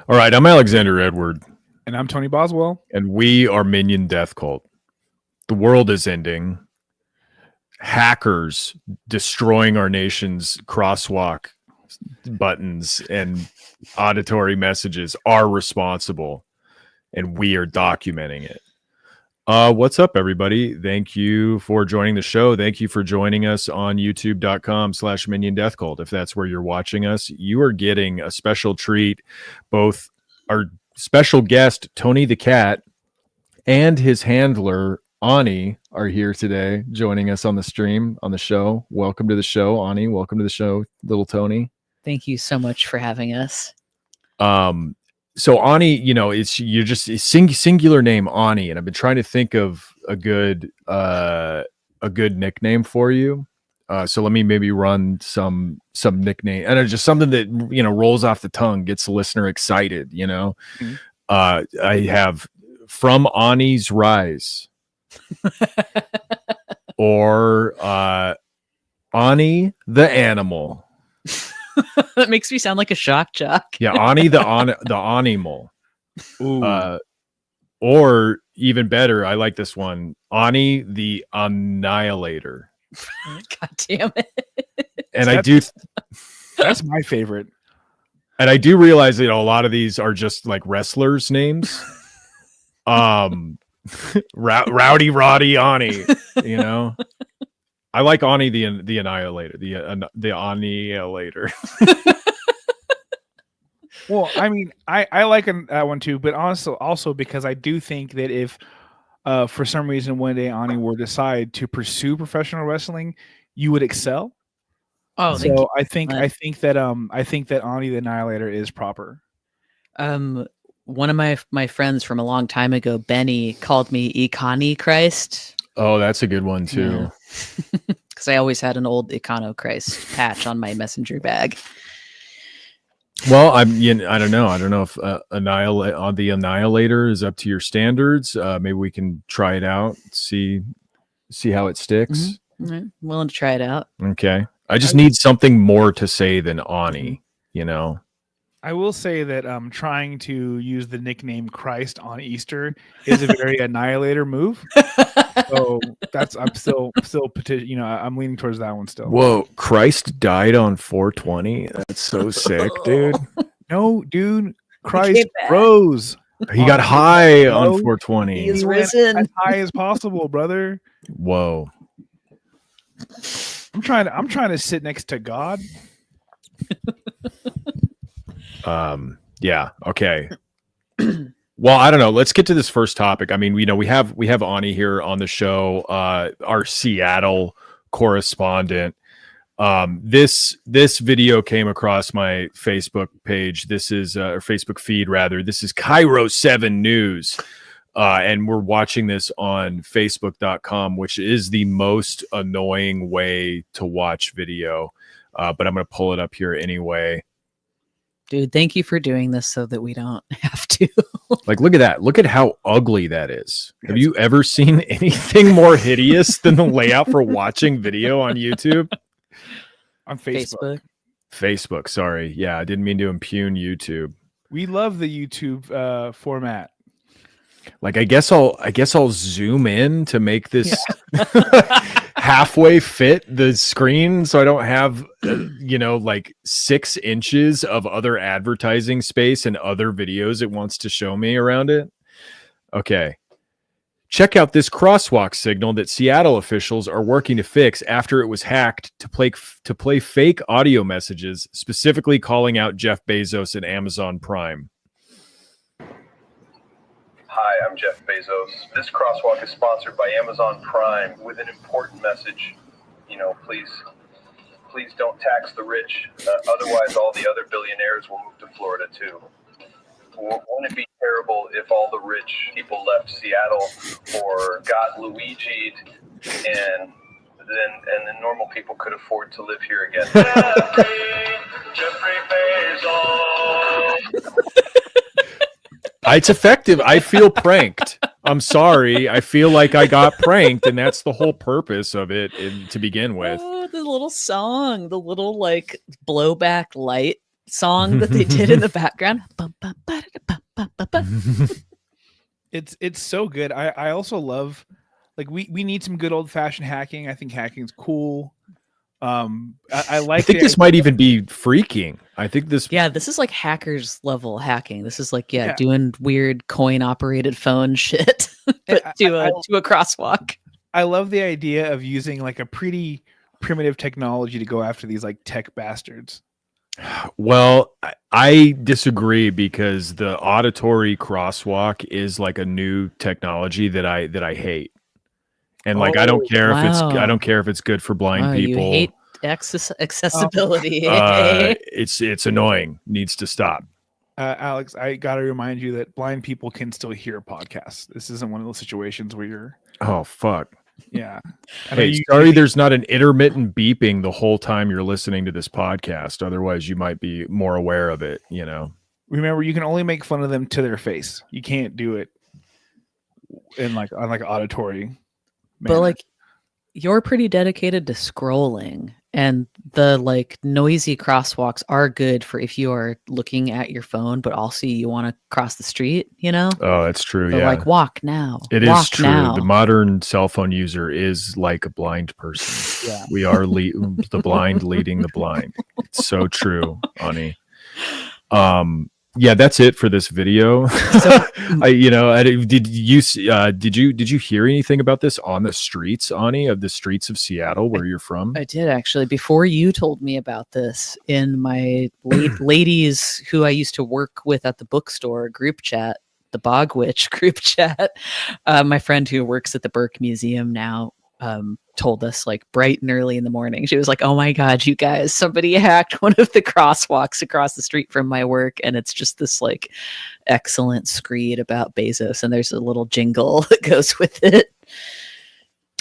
All right, I'm Alexander Edward. And I'm Tony Boswell. And we are Minion Death Cult. The world is ending. Hackers destroying our nation's crosswalk buttons and auditory messages are responsible. And we are documenting it. What's up, everybody? Thank you for joining the show. Thank you for joining us on youtube.com/Minion Death Cult. If that's where you're watching us, you are getting a special treat. Both our special guest, Tony the Cat, and his handler, Ani, are here today joining us on the stream, on the show. Welcome to the show, Ani. Welcome to the show, little Tony. Thank you so much for having us. So Ani, you know, you're just a singular name, Ani, and I've been trying to think of a good nickname for you. So let me maybe run some nickname and just something that, you know, rolls off the tongue, gets the listener excited. You know, I have From Ani's Rise, or Ani the Animal. That makes me sound like a shock jock. Yeah, Ani the Animal. Ooh. Or even better, I like this one, Ani the Annihilator. God damn it! And that's my favorite. And I do realize that a lot of these are just like wrestlers' names. Rowdy Roddy Ani, you know. I like Ani the Annihilator, the Annihilator. Well, I mean, I like that one too, but also because I do think that if for some reason one day Ani were to decide to pursue professional wrestling, you would excel. Oh, so I think that Ani the Annihilator is proper. One of my friends from a long time ago, Benny, called me Econo Christ. Oh, that's a good one too. Because I always had an old Econo Christ patch on my messenger bag. Well, I don't know. I don't know if the Annihilator is up to your standards. Maybe we can try it out, see how it sticks. Mm-hmm. Willing to try it out. Okay. I just need something more to say than Ani, you know. I will say that trying to use the nickname Christ on Easter is a very Annihilator move. So I'm still you know, I'm leaning towards that one still. Whoa, Christ died on 420. That's so sick, dude. No, dude, Christ rose. He got high on 420. He is risen as high as possible, brother. Whoa. I'm trying to sit next to God. Yeah, okay. Well, I don't know. Let's get to this first topic. I mean, you know, we have Ani here on the show, our Seattle correspondent. This video came across my Facebook page. This is or Facebook feed rather. This is Cairo 7 News. And we're watching this on facebook.com, which is the most annoying way to watch video. But I'm going to pull it up here anyway. Dude, thank you for doing this so that we don't have to. Like, look at that. Look at how ugly that is. Have you ever seen anything more hideous than the layout for watching video on YouTube? On Facebook. Facebook, sorry. Yeah, I didn't mean to impugn YouTube. We love the YouTube format. Like, I guess I'll zoom in to make this halfway fit the screen so I don't have, like 6 inches of other advertising space and other videos it wants to show me around it. Okay. Check out this crosswalk signal that Seattle officials are working to fix after it was hacked to play fake audio messages, specifically calling out Jeff Bezos and Amazon Prime. Hi, I'm Jeff Bezos. This crosswalk is sponsored by Amazon Prime with an important message. You know, please don't tax the rich. Otherwise, all the other billionaires will move to Florida too. Wouldn't it be terrible if all the rich people left Seattle or got Luigi'd and then normal people could afford to live here again? Jeffrey Bezos. It's effective. I feel pranked. I'm sorry. I feel like I got pranked, and that's the whole purpose of it to begin with. Oh, the little song, the little like blowback light song that they did in the background. Bum, bum, ba-da-da-bum, It's so good. I also love, like, we need some good old fashioned hacking. I think hacking's cool. I like. I think this might even be freaking. I think this. Yeah, this is like hackers level hacking. This is like Yeah. doing weird coin operated phone shit, but to a crosswalk. I love the idea of using like a pretty primitive technology to go after these like tech bastards. Well, I disagree because the auditory crosswalk is like a new technology that I hate. And like I don't care if it's good for blind people. You hate accessibility. It's annoying. Needs to stop. Alex, I gotta remind you that blind people can still hear podcasts. This isn't one of those situations where you're. Oh fuck. Yeah. Hey, sorry, there's not an intermittent beeping the whole time you're listening to this podcast. Otherwise, you might be more aware of it. You know. Remember, you can only make fun of them to their face. You can't do it in like on like auditory. But manner. like, you're pretty dedicated to scrolling, and the like noisy crosswalks are good for if you are looking at your phone, but also you want to cross the street. You know. Oh, that's true. So yeah. like walk now. It is walk true. now. The modern cell phone user is like a blind person. Yeah. We are the blind leading the blind. It's so true, Ani. Yeah, that's it for this video. Did you hear anything about this on the streets, Ani, of the streets of Seattle where you're from? I did actually. Before you told me about this, in my ladies who I used to work with at the bookstore group chat, the Bog Witch group chat, my friend who works at the Burke Museum now told us like bright and early in the morning. She was like, "Oh my God, you guys, somebody hacked one of the crosswalks across the street from my work. And it's just this like excellent screed about Bezos. And there's a little jingle that goes with it."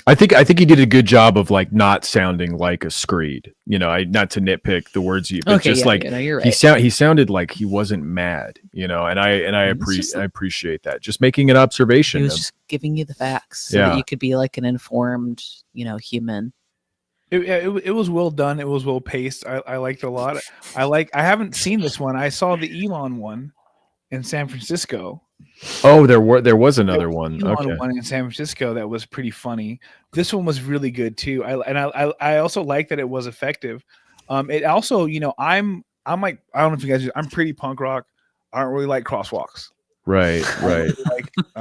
I think he did a good job of like not sounding like a screed. You know, not to nitpick the words you, but just like you're right. he sounded like he wasn't mad. You know, and I appreciate that. Just making an observation. He was just giving you the facts so that you could be like an informed, human. It was well done. It was well paced. I liked it a lot. I haven't seen this one. I saw the Elon one in San Francisco. Oh, there was another one. Okay. One in San Francisco that was pretty funny. This one was really good too. I also like that it was effective. It also, I'm like, I don't know if you guys, I'm pretty punk rock. I don't really like crosswalks. Right. I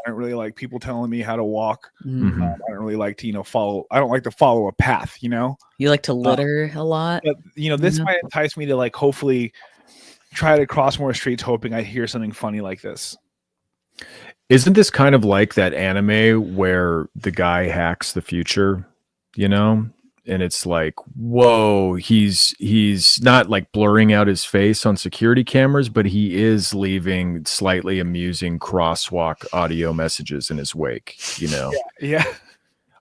don't really like people telling me how to walk. Mm-hmm. I don't really like to, follow. I don't like to follow a path. You like to litter a lot. But this might entice me to like hopefully try to cross more streets, hoping I hear something funny like this. Isn't this kind of like that anime where the guy hacks the future, and it's like, whoa, he's not like blurring out his face on security cameras, but he is leaving slightly amusing crosswalk audio messages in his wake, Yeah.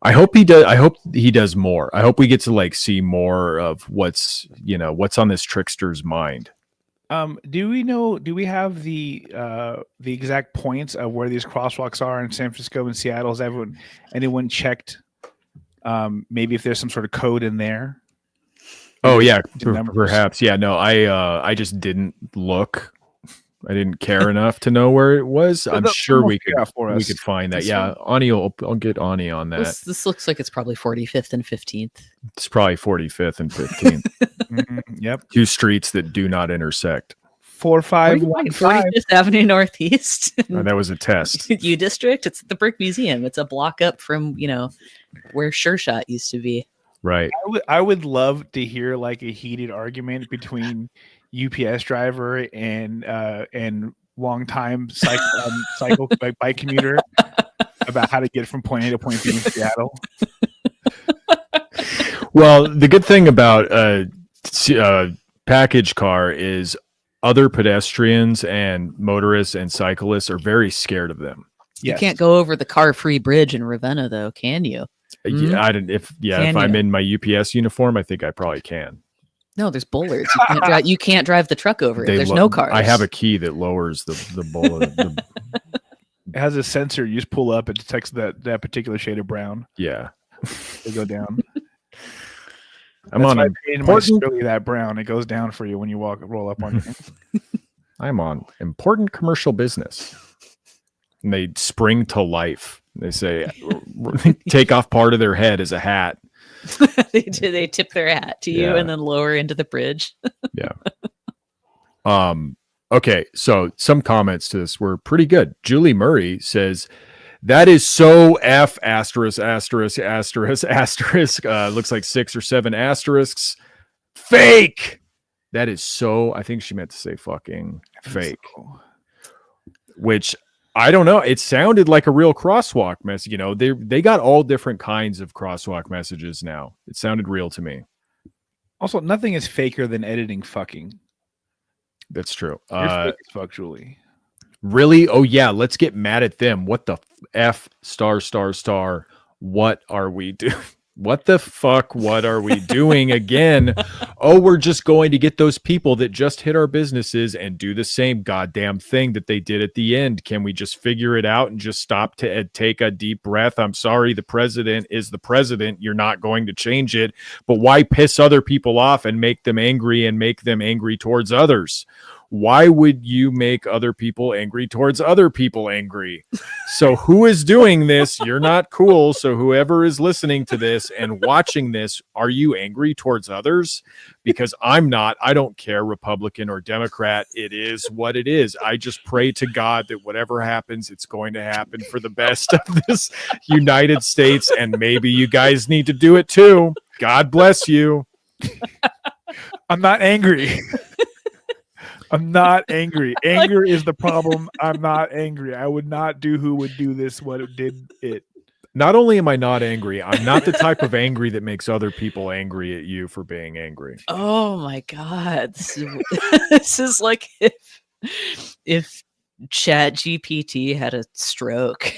I hope he does more. I hope we get to like see more of what's on this trickster's mind. Do we have the exact points of where these crosswalks are in San Francisco and Seattle? Has anyone checked maybe if there's some sort of code in there? Oh yeah, perhaps. Yeah, no, I just didn't look. I didn't care enough to know where it was. I'm sure we could find that. Yeah, Ani, I'll get Ani on that. This looks like it's probably 45th and 15th. It's probably 45th and 15th. Yep. Two streets that do not intersect. 4515. 45th Avenue Northeast. Oh, that was a test. U District. It's the Burke Museum. It's a block up from where Sure Shot used to be. Right. I would love to hear like a heated argument between UPS driver and longtime cycle bike commuter about how to get from point A to point B in Seattle. Well, the good thing about package car is other pedestrians and motorists and cyclists are very scared of them. Yes. You can't go over the car-free bridge in Ravenna, though, can you? Yeah, if I'm in my UPS uniform, I think I probably can. No, there's bollards. You can't drive the truck over it. There's no cars. I have a key that lowers the bollard. It has a sensor. You just pull up, it detects that particular shade of brown. Yeah. They go down. I'm That's on why I painted my important. Spilly that brown. It goes down for you when you roll up on you. I'm on important commercial business. And they spring to life. They say, take off part of their head as a hat. They tip their hat to you Yeah. and then lower into the bridge. Yeah. Okay, so some comments to this were pretty good. Julie Murray says, that is so F asterisk asterisk asterisk asterisk. Looks like 6 or 7 asterisks. Fake. That is so. I think she meant to say fucking fake. So. Which I don't know. It sounded like a real crosswalk message. You know, they got all different kinds of crosswalk messages now. It sounded real to me. Also, nothing is faker than editing fucking. That's true. You're fake as fuck, Julie. Really? Oh yeah, let's get mad at them. What the F star star star? What are we doing? What the fuck? What are we doing again? Oh, we're just going to get those people that just hit our businesses and do the same goddamn thing that they did at the end. Can we just figure it out and just stop to take a deep breath? I'm sorry, the president is the president. You're not going to change it. But why piss other people off and make them angry and make them angry towards others? Why would you make other people angry towards other people angry? So who is doing this? You're not cool. So whoever is listening to this and watching this, are you angry towards others? Because I'm not. I don't care, Republican or Democrat. It is what it is. I just pray to God that whatever happens, it's going to happen for the best of this United States. And maybe you guys need to do it too. God bless you. I'm not angry. I'm not angry. Anger is the problem. I'm not angry. I would not do who would do this, what it did it. Not only am I not angry, I'm not the type of angry that makes other people angry at you for being angry. Oh my God. This is like if Chat GPT had a stroke.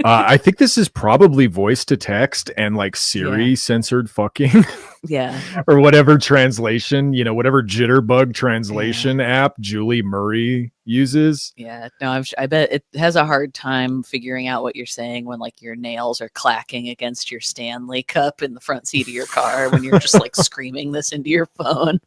I think this is probably voice to text and like Siri censored fucking Yeah. or whatever translation, you know, whatever jitterbug translation app Julie Murray uses. Yeah. No, I bet it has a hard time figuring out what you're saying when like your nails are clacking against your Stanley cup in the front seat of your car when you're just like screaming this into your phone.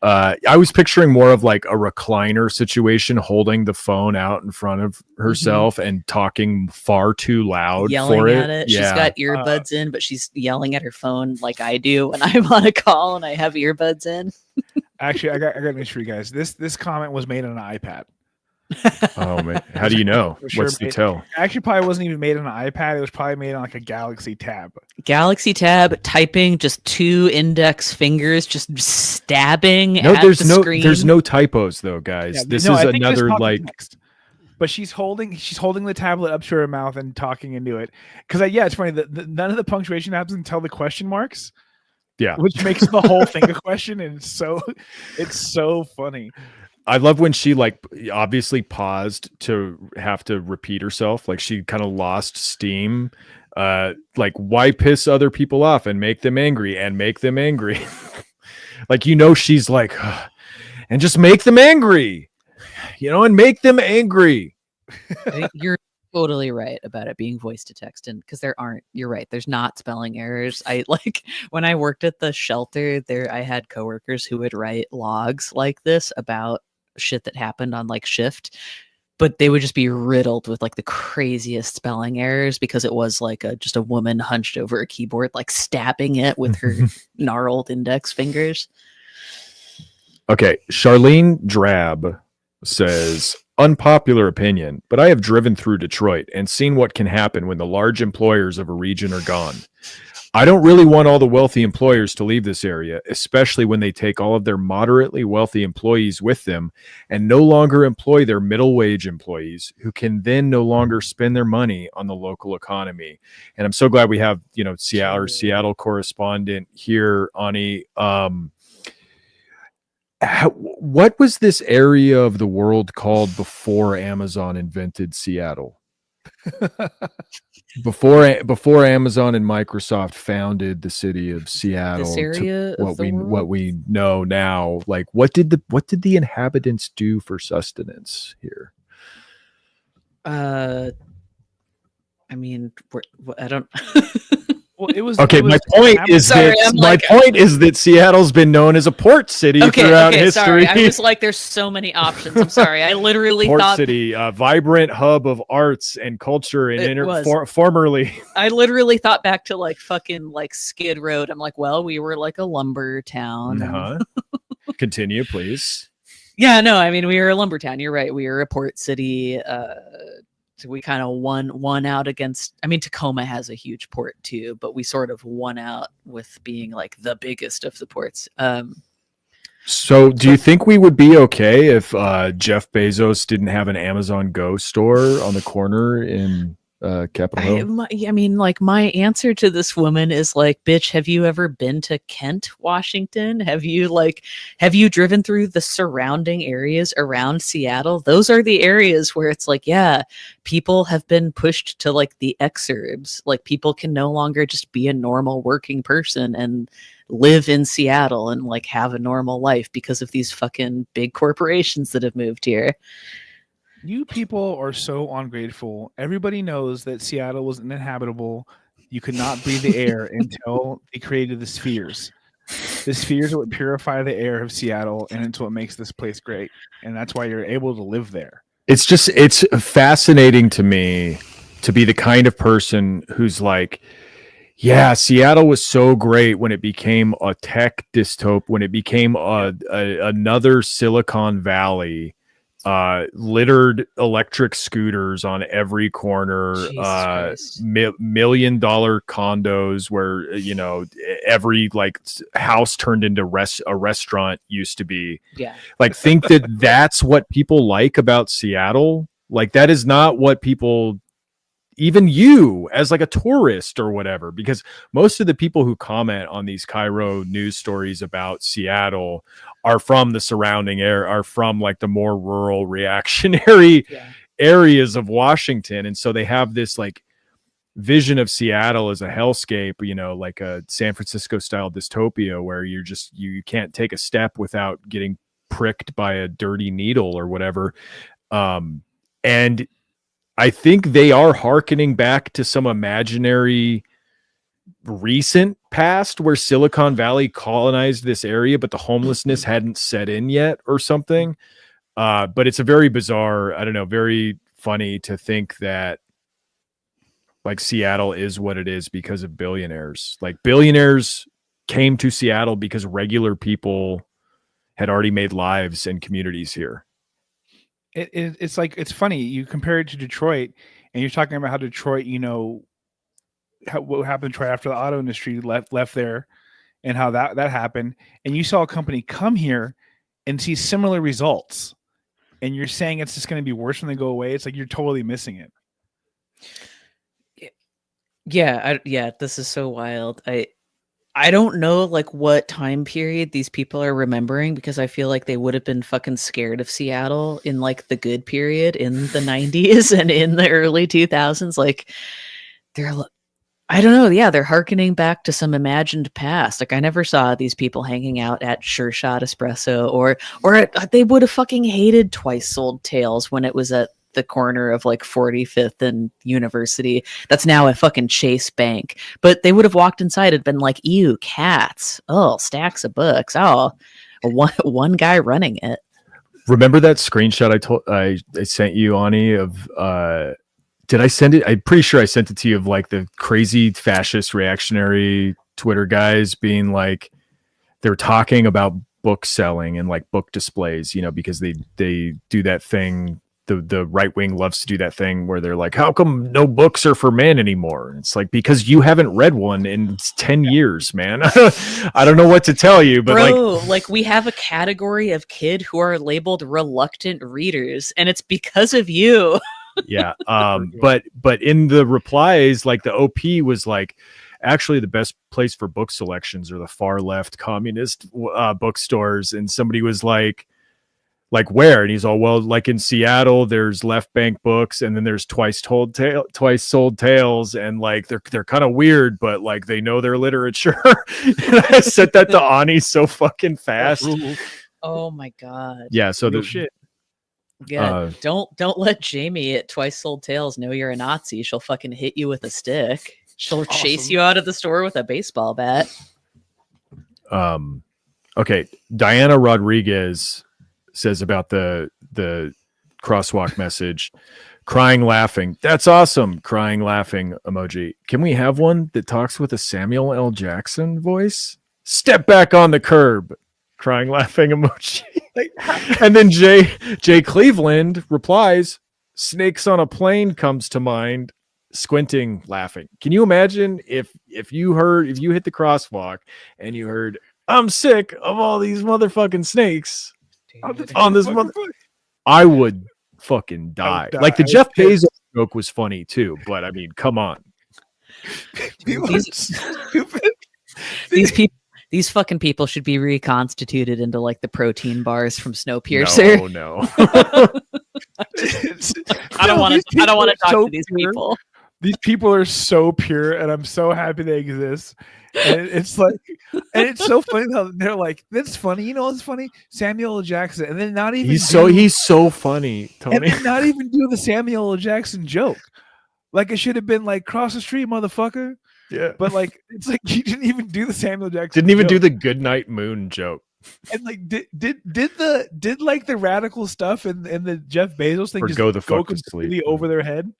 I was picturing more of like a recliner situation, holding the phone out in front of herself and talking far too loud, yelling for at it. Yeah. She's got earbuds in, but she's yelling at her phone like I do when I'm on a call and I have earbuds in. Actually, I got news for you guys. This comment was made on an iPad. Oh man, how do you know? Sure What's the tell? Actually, probably wasn't even made on an iPad. It was probably made on like a Galaxy Tab. Galaxy Tab, typing, just 2 index fingers, just stabbing No, at there's the no screen. there's no typos though, guys. Yeah, this no, is I think another it's like text. But she's holding the tablet up to her mouth and talking into it. Because yeah, it's funny that none of the punctuation happens until the question marks. Yeah, which makes the whole thing a question, and it's so funny. I love when she like obviously paused to have to repeat herself, like she kind of lost steam. Like why piss other people off and make them angry like, you know, she's like, and just make them angry, you know, and make them angry. You're totally right about it being voice to text, and because you're right, there's not spelling errors. I like when I worked at the shelter there, I had coworkers who would write logs like this about shit that happened on like shift, but they would just be riddled with like the craziest spelling errors because it was like just a woman hunched over a keyboard like stabbing it with her gnarled index fingers. Okay, Charlene Drab says, unpopular opinion, but I have driven through Detroit and seen what can happen when the large employers of a region are gone. I don't really want all the wealthy employers to leave this area, especially when they take all of their moderately wealthy employees with them and no longer employ their middle wage employees who can then no longer spend their money on the local economy. And I'm so glad we have, you know, Seattle correspondent here, Ani. What was this area of the world called before Amazon invented Seattle? before Amazon and Microsoft founded the city of Seattle, this area what we know now, like what did the inhabitants do for sustenance here? I mean, I don't. Well, it was Okay, it was my point Amazon. is Sorry, that I'm like- point is that Seattle's been known as a port city throughout history. Sorry. I was like, there's so many options. I'm sorry. I literally Port thought city, a vibrant hub of arts and culture, and It was. formerly. I literally thought back to like fucking like Skid Road. I'm like, well, we were like a lumber town. and- Uh-huh. Continue, please. Yeah, no, I mean we were a lumber town. You're right. We were a port city. So we kind of won out against. I mean, Tacoma has a huge port too, but we sort of won out with being like the biggest of the ports. So, do you think we would be okay if Jeff Bezos didn't have an Amazon Go store on the corner in Capitol Hill? I mean, like my answer to this woman is like, bitch, have you ever been to Kent, Washington? Have you driven through the surrounding areas around Seattle? Those are the areas where it's like, yeah, people have been pushed to like the exurbs. Like people can no longer just be a normal working person and live in Seattle and like have a normal life because of these fucking big corporations that have moved here. You people are so ungrateful. Everybody knows that Seattle was uninhabitable. You could not breathe the air until they created the spheres. The spheres are what purify the air of Seattle, and it's what makes this place great. And that's why you're able to live there. It's fascinating to me to be the kind of person who's like, yeah, Seattle was so great when it became a tech dystopia, when it became another Silicon Valley. Littered electric scooters on every corner, $1 million condos where every like house turned into a restaurant used to be. Yeah, like think that's what people like about Seattle. Like that is not what people, even you as like a tourist or whatever, because most of the people who comment on these Cairo news stories about Seattle are from the surrounding area, are from like the more rural reactionary areas of Washington. And so they have this like vision of Seattle as a hellscape, like a San Francisco style dystopia where you can't take a step without getting pricked by a dirty needle or whatever. And I think they are hearkening back to some imaginary recent past where Silicon Valley colonized this area, but the homelessness hadn't set in yet or something. But it's a very bizarre, I don't know, very funny to think that like Seattle is what it is because of billionaires. Like billionaires came to Seattle because regular people had already made lives and communities here. It's like, it's funny. You compare it to Detroit, and you're talking about how Detroit, what happened to Detroit after the auto industry left there, and how that happened. And you saw a company come here and see similar results, and you're saying it's just going to be worse when they go away. It's like you're totally missing it. Yeah, this is so wild. I don't know like what time period these people are remembering, because I feel like they would have been fucking scared of Seattle in like the good period in the 90s and in the early 2000s. Like I don't know. Yeah, they're hearkening back to some imagined past. Like I never saw these people hanging out at Sure Shot Espresso or they would have fucking hated Twice Sold Tales when it was at the corner of like 45th and University. That's now a fucking Chase Bank. But they would have walked inside and been like, ew, cats. Oh, stacks of books. Oh, one guy running it. Remember that screenshot I sent you, Ani, of did I send it? I'm pretty sure I sent it to you, of like the crazy fascist reactionary Twitter guys being like, they're talking about book selling and like book displays, because they do that thing. The right wing loves to do that thing where they're like, how come no books are for men anymore? And it's like, because you haven't read one in 10 years, man. I don't know what to tell you, but bro, like we have a category of kid who are labeled reluctant readers, and it's because of you. Yeah. But in the replies, like the OP was like, actually the best place for book selections are the far left communist bookstores. And somebody was like where? And he's all, well, like in Seattle, there's Left Bank Books, and then there's Twice Sold Tales, and like they're kind of weird, but like they know their literature. And I said that to Ani so fucking fast. Oh my god. Yeah. So the shit. Yeah, don't let Jamie at Twice Sold Tales know you're a Nazi. She'll fucking hit you with a stick. She'll chase Awesome. you out of the store with a baseball bat. Okay, Diana Rodriguez says about the crosswalk message, crying, laughing. That's awesome. Crying, laughing emoji. Can we have one that talks with a Samuel L. Jackson voice? Step back on the curb. Crying, laughing emoji. And then Jay Cleveland replies, snakes on a plane comes to mind. Squinting, laughing. Can you imagine if you hit the crosswalk and you heard, I'm sick of all these motherfucking snakes on this mother, I would fucking die. die. Like the Jeff Bezos joke was funny too, but I mean, come on. People are stupid. These fucking people should be reconstituted into like the protein bars from Snowpiercer. No. I don't want to talk so to these pure. people. These people are so pure, and I'm so happy they exist. And it's like, and it's so funny how they're like, "That's funny." You know what's funny? Samuel L. Jackson, and then not even He's so funny, and Tony. then not even do the Samuel L. Jackson joke. Like it should have been like, "Cross the street, motherfucker." Yeah. But like, it's like he didn't even do the Samuel Jackson. Didn't even do joke. the goodnight moon joke. And like, did like the radical stuff and the Jeff Bezos thing Or just go the fuck to completely sleep. over their head?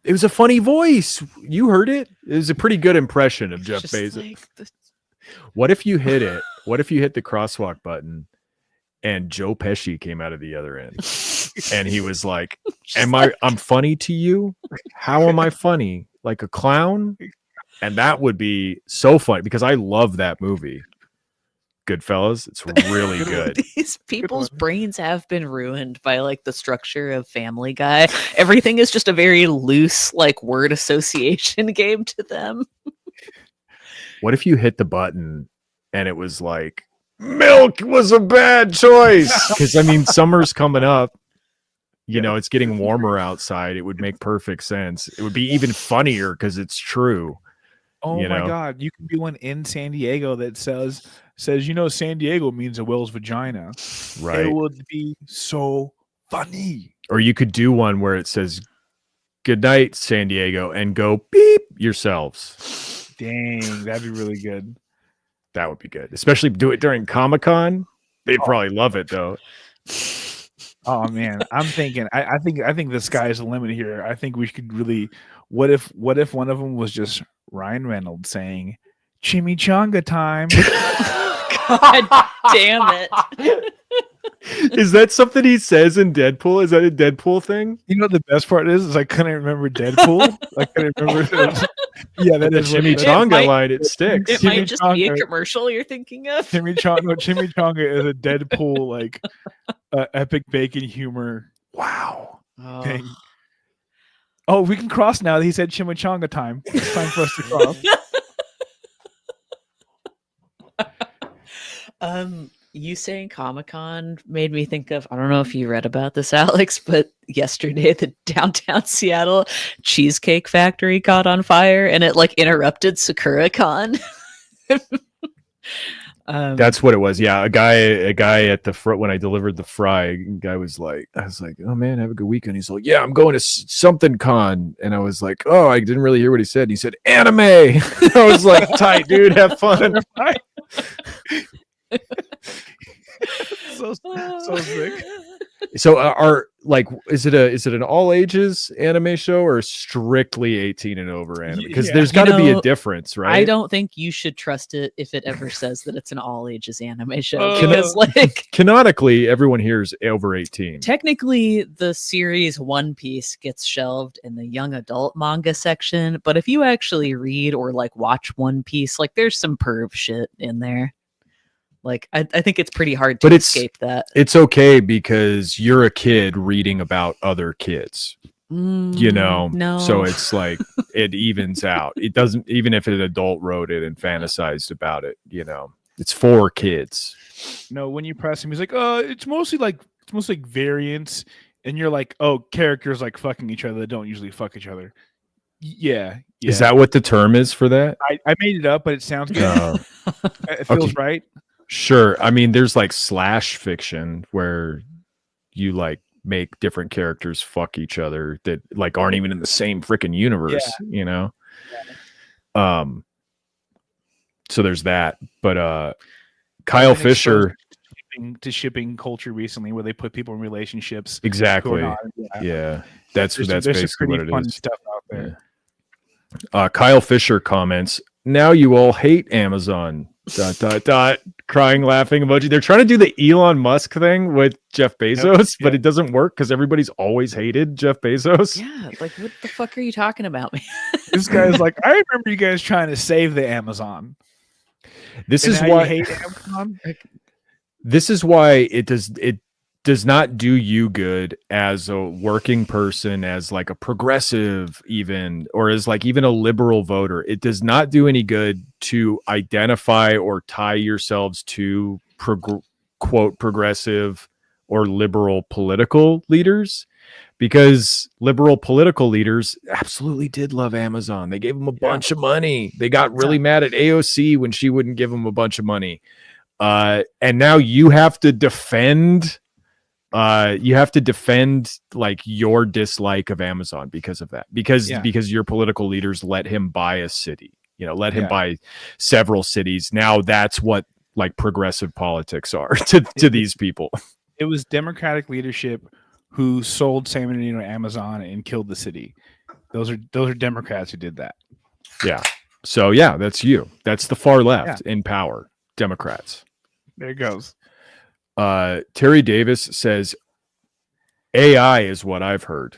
It was a funny voice. You heard it. It was a pretty good impression of Jeff Just Bezos. like What if you hit it? What if you hit the crosswalk button and Joe Pesci came out of the other end and he was like, I'm funny to you? How am I funny? Like a clown? And that would be so funny because I love that movie. Goodfellas. It's really good. These people's brains have been ruined by like the structure of Family Guy. Everything is just a very loose like word association game to them. What if you hit the button and it was like, milk was a bad choice? Because I mean, summer's coming up. You know, it's getting warmer outside. It would make perfect sense. It would be even funnier because it's true. Oh You my know? God. You can be one in San Diego that says, San Diego means a whale's vagina. Right. It would be so funny. Or you could do one where it says, good night, San Diego, and go beep yourselves. Dang, that'd be really good. That would be good. Especially do it during Comic-Con. They'd probably love it though. Oh man, I'm thinking. I think the sky is the limit here. I think we could really. What if one of them was just Ryan Reynolds saying, "Chimichanga time"? God damn it. Is that something he says in Deadpool? Is that a Deadpool thing? You know what the best part is I couldn't remember Deadpool. I couldn't remember. Yeah, that The is what it is. chimichanga line, it sticks. It might just be a Chimichanga. commercial you're thinking of. Chimichanga is a Deadpool like epic bacon humor Wow. Oh. thing. Oh, we can cross now that he said chimichanga time. It's time for us to cross. You saying Comic-Con made me think of, I don't know if you read about this, Alex, but yesterday the downtown Seattle Cheesecake Factory caught on fire and it like interrupted SakuraCon. That's what it was. Yeah, a guy at the front when I delivered the fry. Guy was like, I was like, "Oh man, have a good weekend." He's like, "Yeah, I'm going to something con," and I was like, "Oh, I didn't really hear what he said." He said, "Anime." I was like, "Tight, dude, have fun." so sick. So are like, is it an all ages anime show or strictly 18 and over anime? Because Yeah. there's got to be a difference, right? I don't think you should trust it if it ever says that it's an all ages anime show. Uh, Because like Canonically, everyone here is over 18. technically the series One Piece gets shelved in the young adult manga section, but if you actually read or like watch One Piece, like there's some perv shit in there. Like I think it's pretty hard to But it's- escape that. It's okay because you're a kid reading about other kids, you know? No. So it's like, it evens out. It doesn't, even if an adult wrote it and fantasized about it, you know, it's for kids. No, when you press him, he's like, it's mostly like variants, and you're like, "Oh, characters like fucking each other that don't usually fuck each other." Yeah. Is that what the term is for that? I made it up, but it sounds good. It feels okay. right. Sure. I mean, there's like slash fiction where you like make different characters fuck each other that like aren't even in the same freaking universe, you know? So there's that. But Kyle Fisher to shipping culture recently, where they put people in relationships. exactly. Yeah. Yeah, that's There's basically what it fun is. stuff out there. Yeah. Kyle Fisher comments, now you all hate Amazon. ... Crying, laughing emoji. They're trying to do the Elon Musk thing with Jeff Bezos, but it doesn't work because everybody's always hated Jeff Bezos. Yeah, like what the fuck are you talking about, man? This guy's like, I remember you guys trying to save the Amazon. This And is now why you hate Amazon. this is why it does not do you good as a working person, as like a progressive even, or as like even a liberal voter. It does not do any good to identify or tie yourselves to quote progressive or liberal political leaders, because liberal political leaders absolutely did love Amazon. They gave them a bunch of money. They got really mad at AOC when she wouldn't give them a bunch of money. And now you have to defend like your dislike of Amazon because of that, because your political leaders let him buy a city, let him buy several cities. Now that's what like progressive politics are to these people. It was Democratic leadership who sold San Bernardino to Amazon and killed the city. Those are Democrats who did that. Yeah. So yeah, that's you. That's the far left in power. Democrats. There it goes. Terry Davis says AI is what I've heard.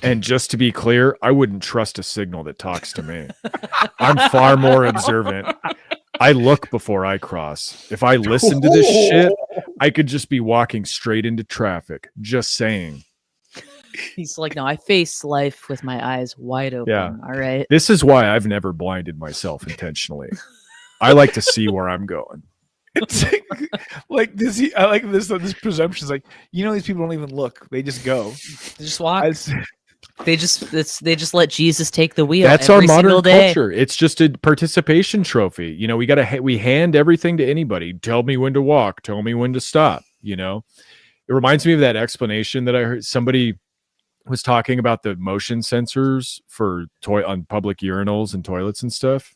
And just to be clear, I wouldn't trust a signal that talks to me. I'm far more observant. I look before I cross. If I listen to this shit, I could just be walking straight into traffic. Just saying. He's like, no, I face life with my eyes wide open. Yeah. All right. This is why I've never blinded myself intentionally. I like to see where I'm going. It's like this. I like this presumption is like, these people don't even look; they just go. They just walk. They just let Jesus take the wheel. That's our every modern single day. culture. It's just a participation trophy. We hand everything to anybody. Tell me when to walk. Tell me when to stop. It reminds me of that explanation that I heard. Somebody was talking about the motion sensors for on public urinals and toilets and stuff.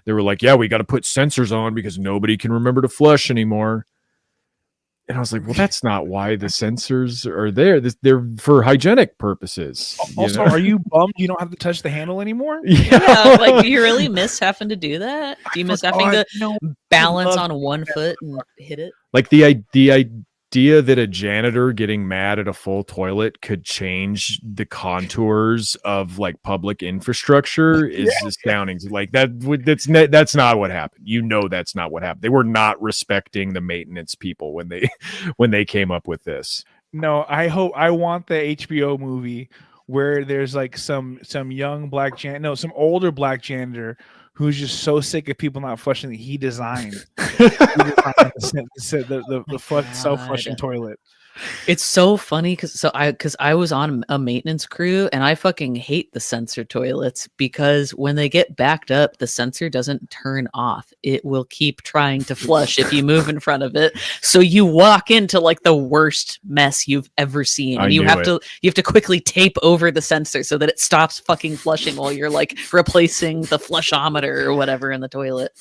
They were like, yeah, we got to put sensors on because nobody can remember to flush anymore. And I was like, well, that's not why the sensors are there. They're for hygienic purposes. Also, are you bummed you don't have to touch the handle anymore? Yeah, like, do you really miss having to do that? Do you miss having to balance on one foot and hit it? Like the idea that a janitor getting mad at a full toilet could change the contours of like public infrastructure is astounding. Like that's not what happened. That's not what happened. They were not respecting the maintenance people when they came up with this. No, I want the HBO movie where there's like some young black some older black janitor who's just so sick of people not flushing that he designed the self-flushing toilet. It's so funny because I was on a maintenance crew and I fucking hate the sensor toilets because when they get backed up, the sensor doesn't turn off. It will keep trying to flush if you move in front of it. So you walk into like the worst mess you've ever seen. And you have to quickly tape over the sensor so that it stops fucking flushing while you're like replacing the flushometer or whatever in the toilet.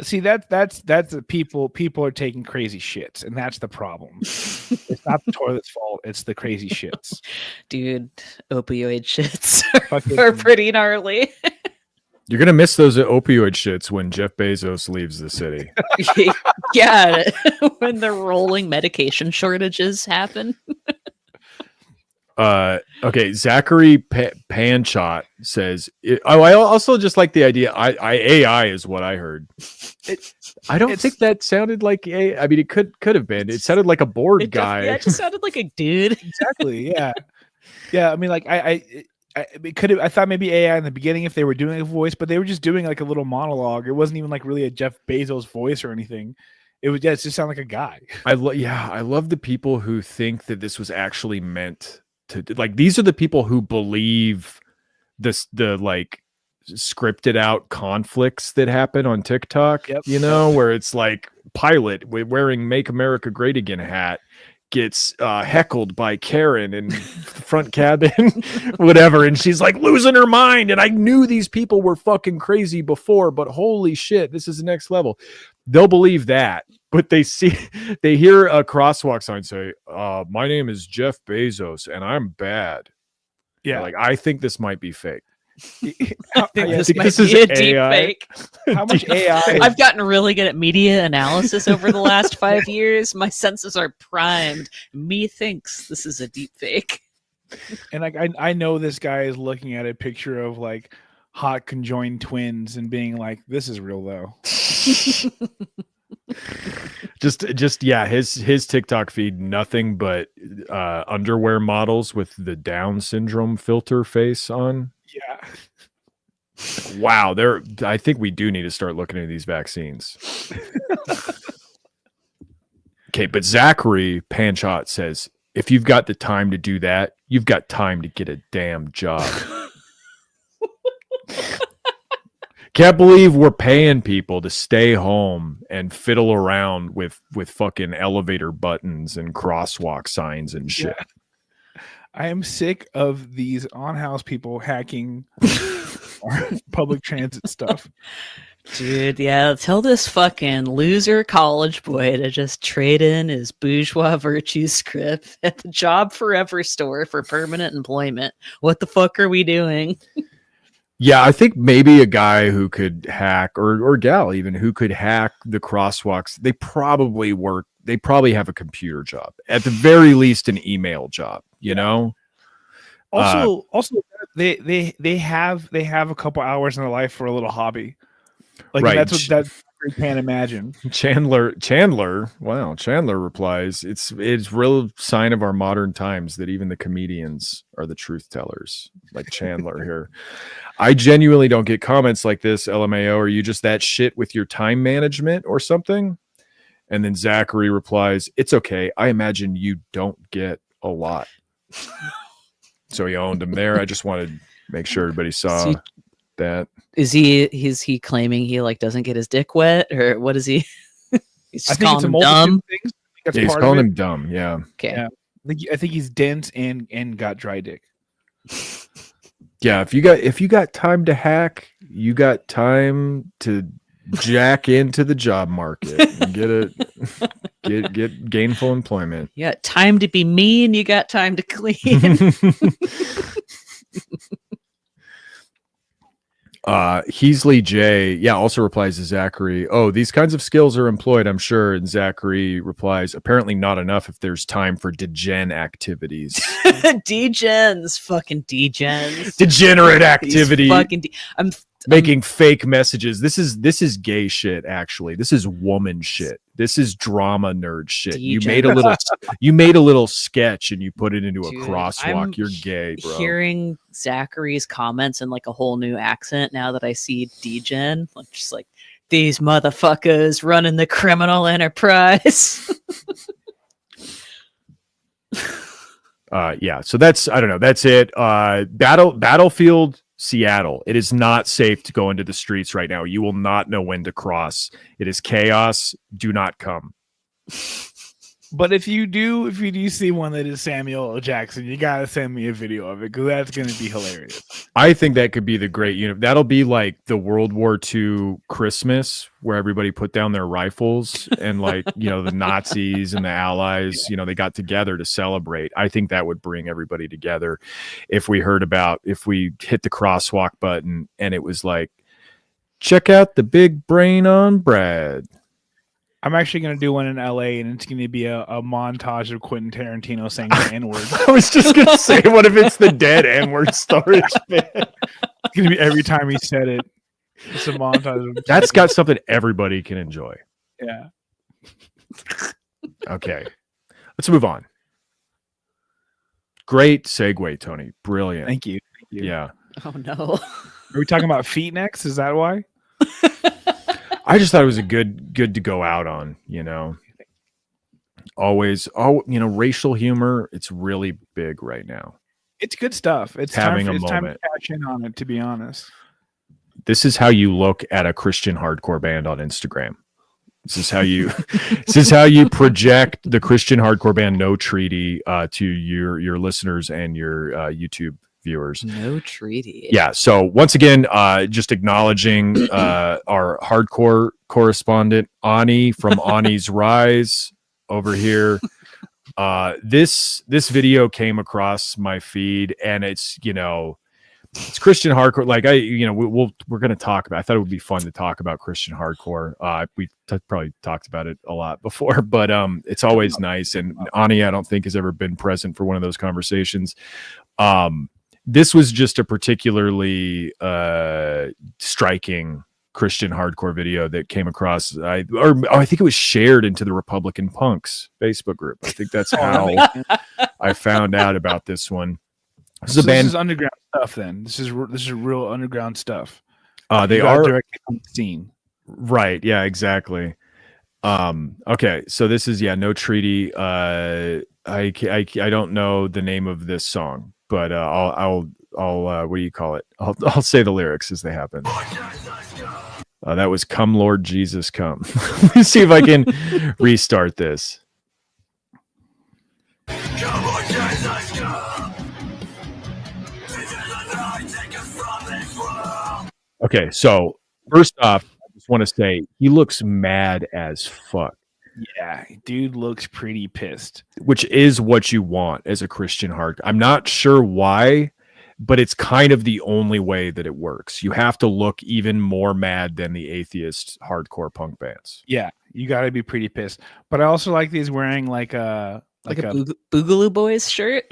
See, that's the people are taking crazy shits, and that's the problem. It's not the toilet's fault; it's the crazy shits. Dude, opioid shits are pretty gnarly. You're gonna miss those opioid shits when Jeff Bezos leaves the city. Yeah, when the rolling medication shortages happen. Okay, Zachary Panchot says, I also just like the idea. AI is what I heard. I don't think that sounded like I mean, it could have been. It sounded like a bored guy. Yeah, it just sounded like a dude. Exactly. Yeah. Yeah. I mean, like it could have. I thought maybe AI in the beginning if they were doing a voice, but they were just doing like a little monologue. It wasn't even like really a Jeff Bezos voice or anything. It was it just sounded like a guy. I love the people who think that this was actually meant to, like, these are the people who believe the like scripted out conflicts that happen on TikTok, where it's like Pilot wearing "Make America Great Again" hat gets heckled by Karen in the front cabin, whatever, and she's like losing her mind. And I knew these people were fucking crazy before, but holy shit, this is the next level. They'll believe that, but they hear a crosswalk sign say, "My name is Jeff Bezos, and I'm bad." Yeah, like I think this might be fake. I think this might be a deep fake. How much AI? I've gotten really good at media analysis over the last 5 years. My senses are primed. Me thinks this is a deep fake. And like I know this guy is looking at a picture of like hot conjoined twins and being like, "This is real though." just yeah, his TikTok feed, nothing but underwear models with the Down syndrome filter face on. Yeah. Wow, I think we do need to start looking at these vaccines. Okay, but Zachary Panchot says, if you've got the time to do that, you've got time to get a damn job. Can't believe we're paying people to stay home and fiddle around with fucking elevator buttons and crosswalk signs and shit. Yeah. I am sick of these on-house people hacking public transit stuff. Dude, yeah, tell this fucking loser college boy to just trade in his bourgeois virtue script at the Job Forever store for permanent employment. What the fuck are we doing? Yeah, I think maybe a guy who could hack, or gal even, who could hack the crosswalks, they probably have a computer job. At the very least, an email job, you know? Also, they have a couple hours in their life for a little hobby. Like right. that's what you can't imagine. Chandler replies, it's real sign of our modern times that even the comedians are the truth tellers, like Chandler here. I genuinely don't get comments like this, LMAO. Are you just that shit with your time management or something? And then Zachary replies, it's okay. I imagine you don't get a lot. So he owned him there. I just wanted to make sure everybody saw that. Is he claiming he like doesn't get his dick wet, or what is he? He's just calling him dumb. Yeah, he's calling him dumb. Yeah. Okay. Yeah. I think he's dense and got dry dick. Yeah, if you got time to hack, you got time to jack into the job market and get gainful employment. Yeah, time to be mean, you got time to clean. Heasley J, also replies to Zachary, oh, these kinds of skills are employed, I'm sure. And Zachary replies, apparently not enough if there's time for degen activities. Degens, fucking degens. Degenerate activity. I'm making fake messages. This is gay shit, actually. This is woman shit. This is drama nerd shit. You made a little sketch and you put it into a crosswalk. You're gay, bro. Hearing Zachary's comments in like a whole new accent now that I see degen, I'm just like, these motherfuckers running the criminal enterprise. So that's, I don't know, that's it. Battlefield Seattle. It is not safe to go into the streets right now. You will not know when to cross. It is chaos. Do not come. But if you do see one that is Samuel L. Jackson, you gotta send me a video of it because that's gonna be hilarious. I think that could be the great unit. That'll be like the World War II Christmas where everybody put down their rifles and like, the Nazis and the Allies, they got together to celebrate. I think that would bring everybody together if we hit the crosswalk button and it was like, check out the big brain on Brad. I'm actually going to do one in LA, and it's going to be a montage of Quentin Tarantino saying the N-word. I was just going to say, what if it's the dead N-word storage bin? It's going to be every time he said it. It's a montage. That's got something everybody can enjoy. Yeah. Okay. Let's move on. Great segue, Tony. Brilliant. Thank you. Oh, Yeah. no. Are we talking about feet next? Is that why? I just thought it was a good to go out on, Always, racial humor, it's really big right now. It's good stuff. It's having time a moment. Time to catch in on it, to be honest. This is how you look at a Christian hardcore band on Instagram. This is how you this is how you project the Christian hardcore band No Treaty to your listeners and your YouTube viewers. No treaty. Yeah. So once again, just acknowledging our hardcore correspondent Ani from Ani's Rise over here. This video came across my feed, and it's it's Christian hardcore. Like we're going to talk about. I thought it would be fun to talk about Christian hardcore. We probably talked about it a lot before, but it's always nice. And Ani, I don't think has ever been present for one of those conversations. This was just a particularly striking Christian hardcore video that came across. I think it was shared into the Republican Punks Facebook group. I think that's how I found out about this one. This is underground stuff. Then this is real underground stuff. They are directly on the scene, right? Yeah, exactly. Okay, so this is No Treaty. I don't know the name of this song, but I'll what do you call it? I'll say the lyrics as they happen. That was "Come Lord Jesus Come." Let me see if I can restart this. Come Lord Jesus Come. Okay, so first off, I just want to say he looks mad as fuck. Yeah, dude looks pretty pissed. Which is what you want as a Christian hardcore. I'm not sure why, but it's kind of the only way that it works. You have to look even more mad than the atheist hardcore punk bands. Yeah, you got to be pretty pissed. But I also like these wearing like a Boogaloo Boys shirt.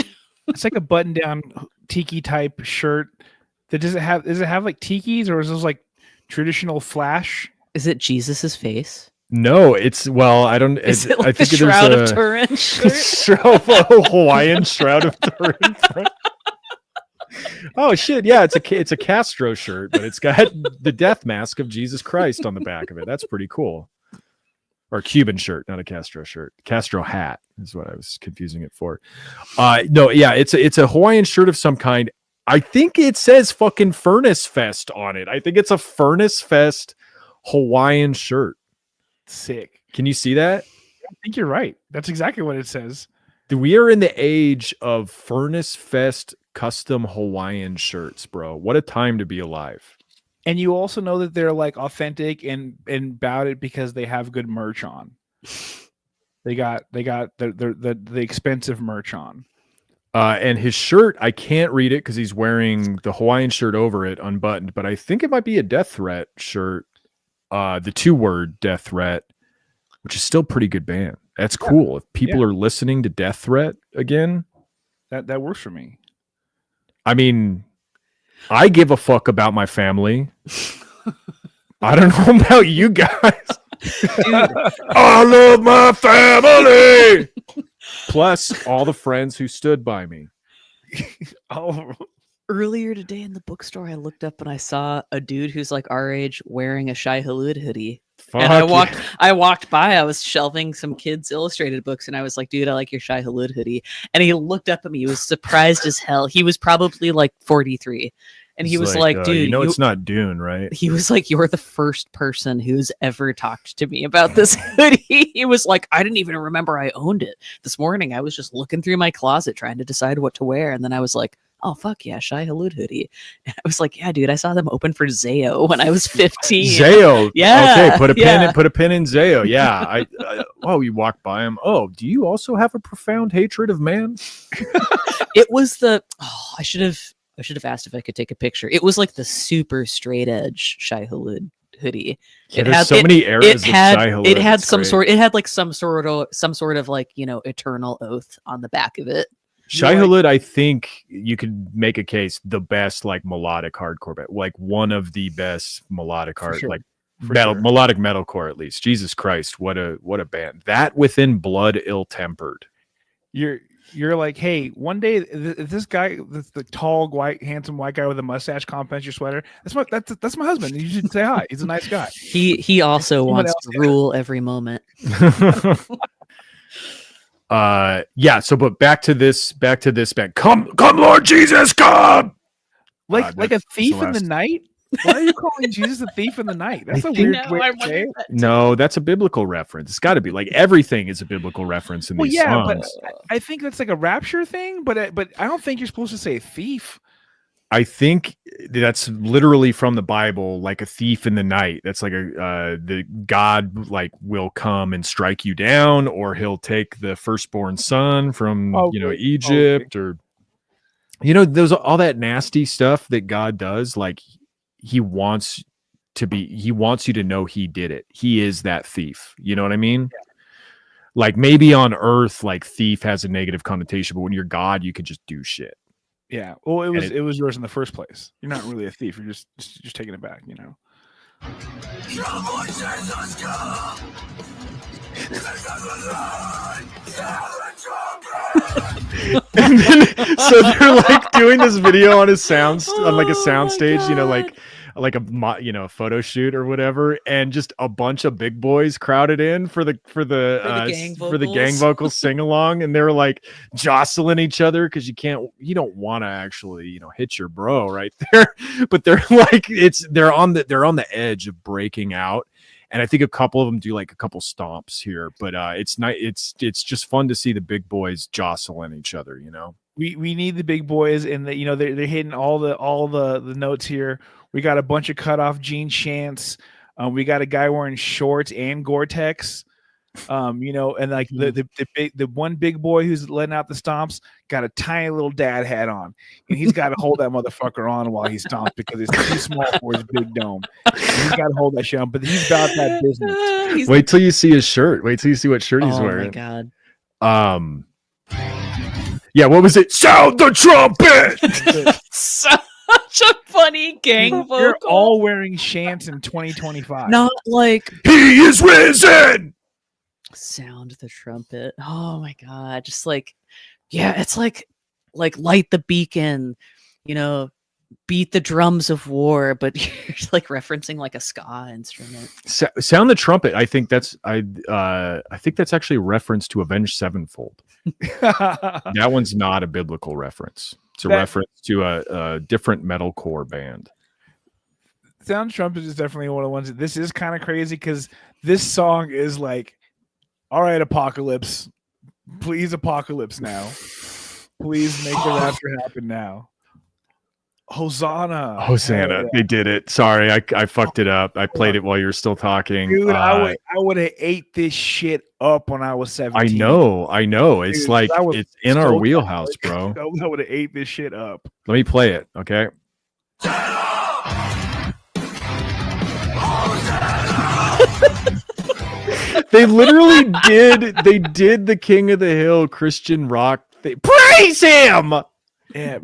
It's like a button-down tiki type shirt. Does it have like tikis, or is this like traditional flash? Is it Jesus's face? No, I don't. Is it like I think the Shroud of Turin shirt? Hawaiian Shroud of Turin. Oh shit! Yeah, it's a Castro shirt, but it's got the death mask of Jesus Christ on the back of it. That's pretty cool. Or a Cuban shirt, not a Castro shirt. Castro hat is what I was confusing it for. No, yeah, it's a Hawaiian shirt of some kind. I think it says fucking Furnace Fest on it. I think it's a Furnace Fest Hawaiian shirt. Sick. Can you see that? I think you're right. That's exactly what it says. We are in the age of Furnace Fest custom Hawaiian shirts, bro. What a time to be alive. And you also know that they're like authentic and about it because they have good merch on. They got the expensive merch on. And his shirt, I can't read it because he's wearing the Hawaiian shirt over it, unbuttoned, but I think it might be a Death Threat shirt. The 2-word Death Threat, which is still a pretty good band. That's cool. If people are listening to Death Threat again, that works for me. I mean, I give a fuck about my family. I don't know about you guys. Dude, I love my family. Plus all the friends who stood by me. Earlier today in the bookstore, I looked up and I saw a dude who's like our age wearing a Shai Hulud hoodie. And I walked by, I was shelving some kids' illustrated books, and I was like, dude, I like your Shai Hulud hoodie. And he looked up at me, he was surprised as hell. He was probably like 43. And he was like, dude, it's not Dune, right? He was like, you're the first person who's ever talked to me about this hoodie. He was like, I didn't even remember I owned it. This morning, I was just looking through my closet trying to decide what to wear. And then I was like, oh, fuck yeah, Shai Hulud hoodie. And I was like, yeah, dude, I saw them open for Zayo when I was 15. Zayo? Yeah. Okay, put a pin in Zayo. Yeah. You walked by him. Oh, do you also have a profound hatred of man? It was I should have asked if I could take a picture. It was like the super straight edge Shai Hulud hoodie. Yeah, there's so many eras of Shai Hulud. It had some sort of like, eternal oath on the back of it. Shai Hulud, I think you could make a case the best like melodic hardcore band, like one of the best melodic melodic metalcore at least. Jesus Christ, what a band. That within Blood Ill-Tempered. You're like, hey, one day this guy, the tall, handsome white guy with a mustache compliments your sweater. That's my husband. You should say hi. He's a nice guy. He also wants to rule every moment. But back to this band. Come Lord Jesus, come. Like a thief in the night. Why are you calling Jesus a thief in the night? That's a weird way to say it. No, that's a biblical reference. It's got to be like everything is a biblical reference in Well, these yeah, but songs. I think that's like a rapture thing. But I don't think you're supposed to say thief. I think that's literally from the Bible, like a thief in the night. That's like the God like will come and strike you down, or he'll take the firstborn son from Egypt, or those all that nasty stuff that God does. Like he wants you to know he did it. He is that thief. You know what I mean? Yeah. Like maybe on earth, like thief has a negative connotation, but when you're God, you can just do shit. Yeah. Well, it was yours in the first place. You're not really a thief. You're just taking it back, And then, so they're like doing this video on a soundstage, like a photo shoot or whatever, and just a bunch of big boys crowded in for the gang vocals sing along, and they're like jostling each other because you don't want to actually hit your bro right there, but they're like they're on the edge of breaking out. And I think a couple of them do like a couple stomps here, but it's not. It's just fun to see the big boys jostling each other. We need the big boys, and they're hitting all the notes here. We got a bunch of cut off jean shants. We got a guy wearing shorts and Gore-Tex. And like the one big boy who's letting out the stomps got a tiny little dad hat on, and he's got to hold that motherfucker on while he stomps because it's too small for his big dome. And he's got to hold that shit on, but he's about that business. Wait till you see his shirt. Wait till you see what shirt he's wearing. Oh my god. Yeah, what was it? Sound the trumpet. Such a funny gang vocal. You're all wearing shants in 2025. Not like he is risen. Sound the trumpet. Oh my god. Just like, yeah, it's like light the beacon, beat the drums of war, but you're like referencing like a ska instrument. Sound the trumpet. I think that's actually a reference to Avenged Sevenfold. That one's not a biblical reference. It's a reference to a different metalcore band. Sound Trumpet is definitely one of the ones. This is kind of crazy because this song is like, all right, Apocalypse, please, Apocalypse now. Please make the rapture happen now. Hosanna. They did it. Sorry, I fucked it up. I played it while you were still talking. Dude, I would have ate this shit up when I was 17. I know. It's dude, like it's in our wheelhouse, bro. I would have ate this shit up. Let me play it, okay? They literally did the King of the Hill Christian rock thing. Praise him. Yeah,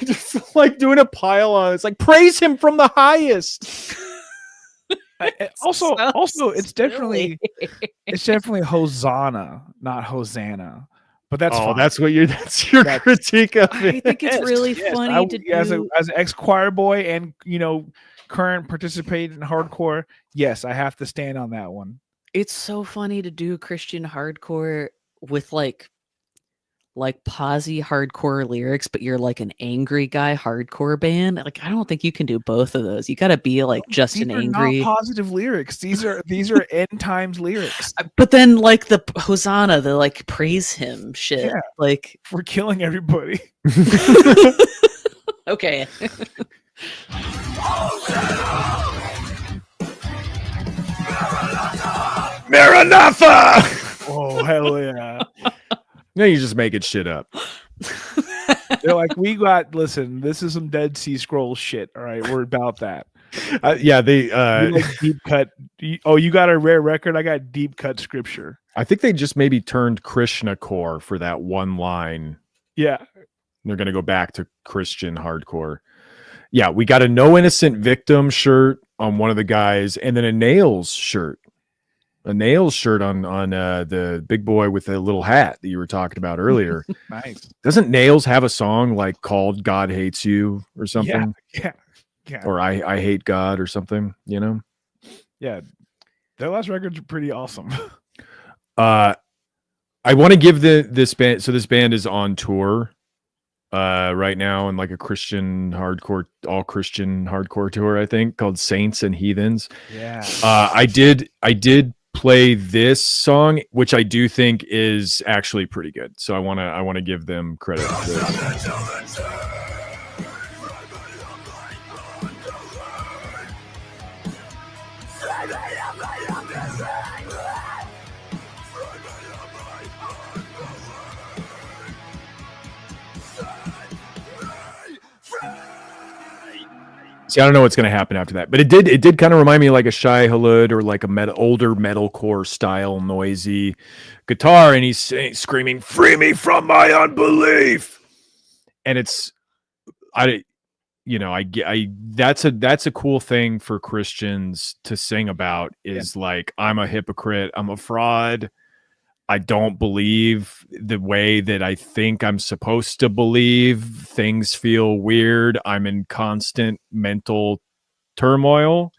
just like doing a pile on. It's like praise him from the highest. Also, it's definitely Hosanna, not Hosanna. But that's fine. That's your critique of it. I think it's really funny to do. As an ex-choir boy and current participant in hardcore, yes, I have to stand on that one. It's so funny to do Christian hardcore with like posy hardcore lyrics, but you're like an angry guy hardcore band. Like I don't think you can do both of those. You got to be like just these an are angry. Not positive lyrics. These are end times lyrics. But then like the Hosanna, the like praise him shit. Yeah, like we're killing everybody. Okay. Maranatha! Oh hell yeah! No, you're just making shit up. They're like, listen, this is some Dead Sea Scrolls shit. All right, we're about that. They like deep cut. You got a rare record. I got deep cut scripture. I think they just maybe turned Krishna core for that one line. Yeah, they're gonna go back to Christian hardcore. Yeah, we got a No Innocent Victim shirt on one of the guys, and then a Nails shirt. A Nails shirt on the big boy with the little hat that you were talking about earlier. Nice. Doesn't Nails have a song like called "God Hates You" or something? Yeah. Or I Hate God or something. Yeah, their last records are pretty awesome. I want to give this band. So this band is on tour. right now in like a Christian hardcore, all Christian hardcore tour, I think, called Saints and Heathens. Yeah. I did play this song, which I do think is actually pretty good. So I wanna give them credit for this. See, I don't know what's going to happen after that, but it did kind of remind me of like a Shai Hulud or like a older metalcore style noisy guitar, and he's screaming, "Free me from my unbelief!" And it's, that's a cool thing for Christians to sing about. Is like, I'm a hypocrite, I'm a fraud. I don't believe the way that I think I'm supposed to believe. Things feel weird. I'm in constant mental turmoil.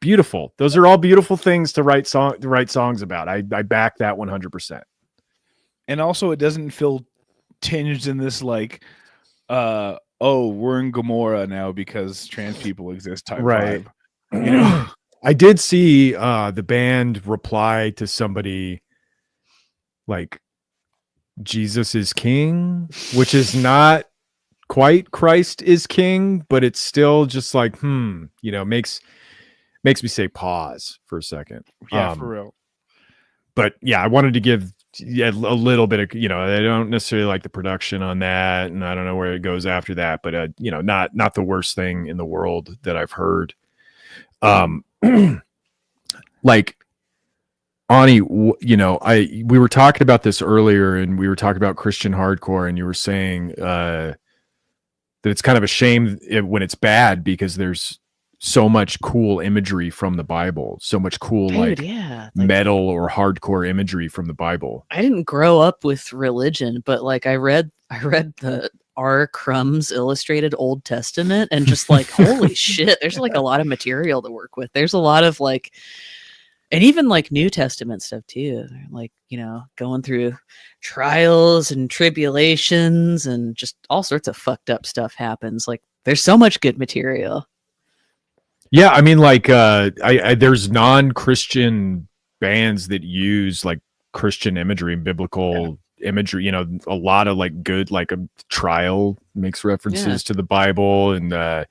Beautiful. Those are all beautiful things to write songs about. I back that 100%. And also, it doesn't feel tinged in this like, we're in Gomorrah now because trans people exist type right. vibe. You know, I did see the band reply to somebody like, Jesus is king, which is not quite Christ is king, but it's still just like, makes me say pause for a second. Yeah, for real. But yeah, I wanted to give a little bit of, I don't necessarily like the production on that, and I don't know where it goes after that, but not the worst thing in the world that I've heard. Like, Ani, we were talking about this earlier, and we were talking about Christian hardcore, and you were saying that it's kind of a shame when it's bad because there's so much cool imagery from the Bible, so much cool metal or hardcore imagery from the Bible. I didn't grow up with religion, but like I read the R. Crumb's illustrated Old Testament, and just like, holy shit, there's like a lot of material to work with. There's a lot of like. And even like New Testament stuff too, like, going through trials and tribulations and just all sorts of fucked up stuff happens. Like, there's so much good material. Yeah, I mean, like, there's non-Christian bands that use like Christian imagery and biblical imagery. A lot of like good, like a trial makes references to the Bible, and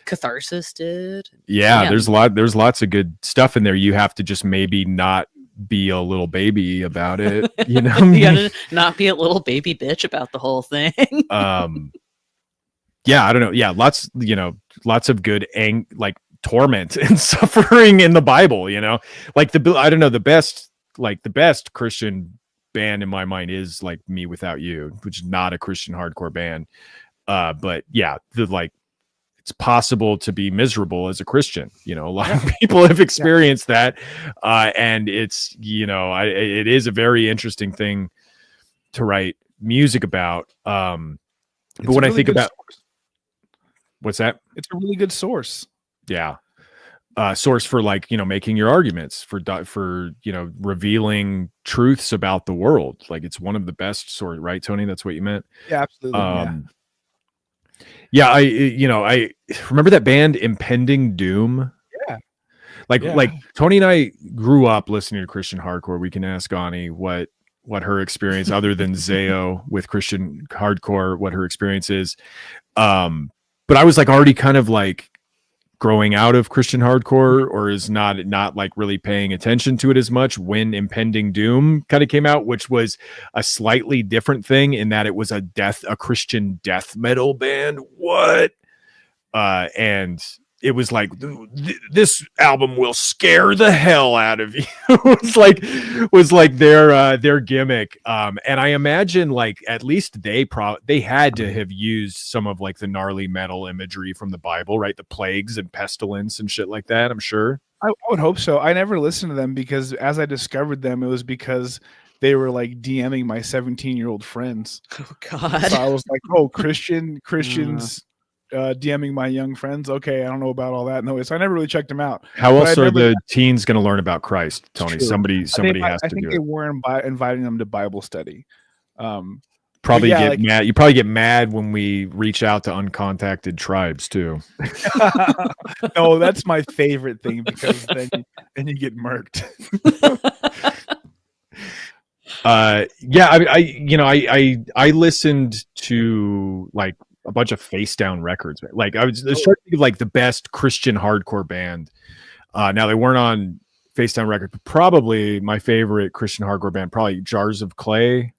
Catharsis did. There's lots of good stuff in there. You have to just maybe not be a little baby about it, You gotta not be a little baby bitch about the whole thing. I don't know. Yeah, lots of good like torment and suffering in the Bible, like the best Christian band in my mind is like Me Without You, which is not a Christian hardcore band, but yeah, it's possible to be miserable as a Christian. A lot of people have experienced that. And it's, it is a very interesting thing to write music about. But when I think about what's that? It's a really good source. Yeah. Source for like, making your arguments for, revealing truths about the world. Like, it's one of the best source, right, Tony? That's what you meant? Yeah, absolutely. Yeah, I remember that band Impending Doom. Yeah. Like Tony and I grew up listening to Christian hardcore. We can ask Ani what her experience, other than Zayo with Christian hardcore, what her experience is. But I was like already kind of like growing out of Christian hardcore, or is not like really paying attention to it as much when Impending Doom kind of came out, which was a slightly different thing in that it was a Christian death metal band. What? And it was like, this album will scare the hell out of you. was like their gimmick. And I imagine like at least they had to have used some of like the gnarly metal imagery from the Bible, right? The plagues and pestilence and shit like that, I'm sure. I would hope so. I never listened to them because as I discovered them, it was because they were like DMing my 17-year-old friends. Oh God. So I was like, oh, Christians DMing my young friends. Okay, I don't know about all that. No, so I never really checked them out. How else are the teens going to learn about Christ, Tony? Somebody has to do it. I think they were inviting them to Bible study. Probably yeah, get like- mad. You probably get mad when we reach out to uncontacted tribes too. No, that's my favorite thing because then you get murked. Yeah, I listened to like a bunch of face down records. Like I was starting to think of like the best Christian hardcore band. Now they weren't on face down record, but probably my favorite Christian hardcore band, probably Jars of Clay.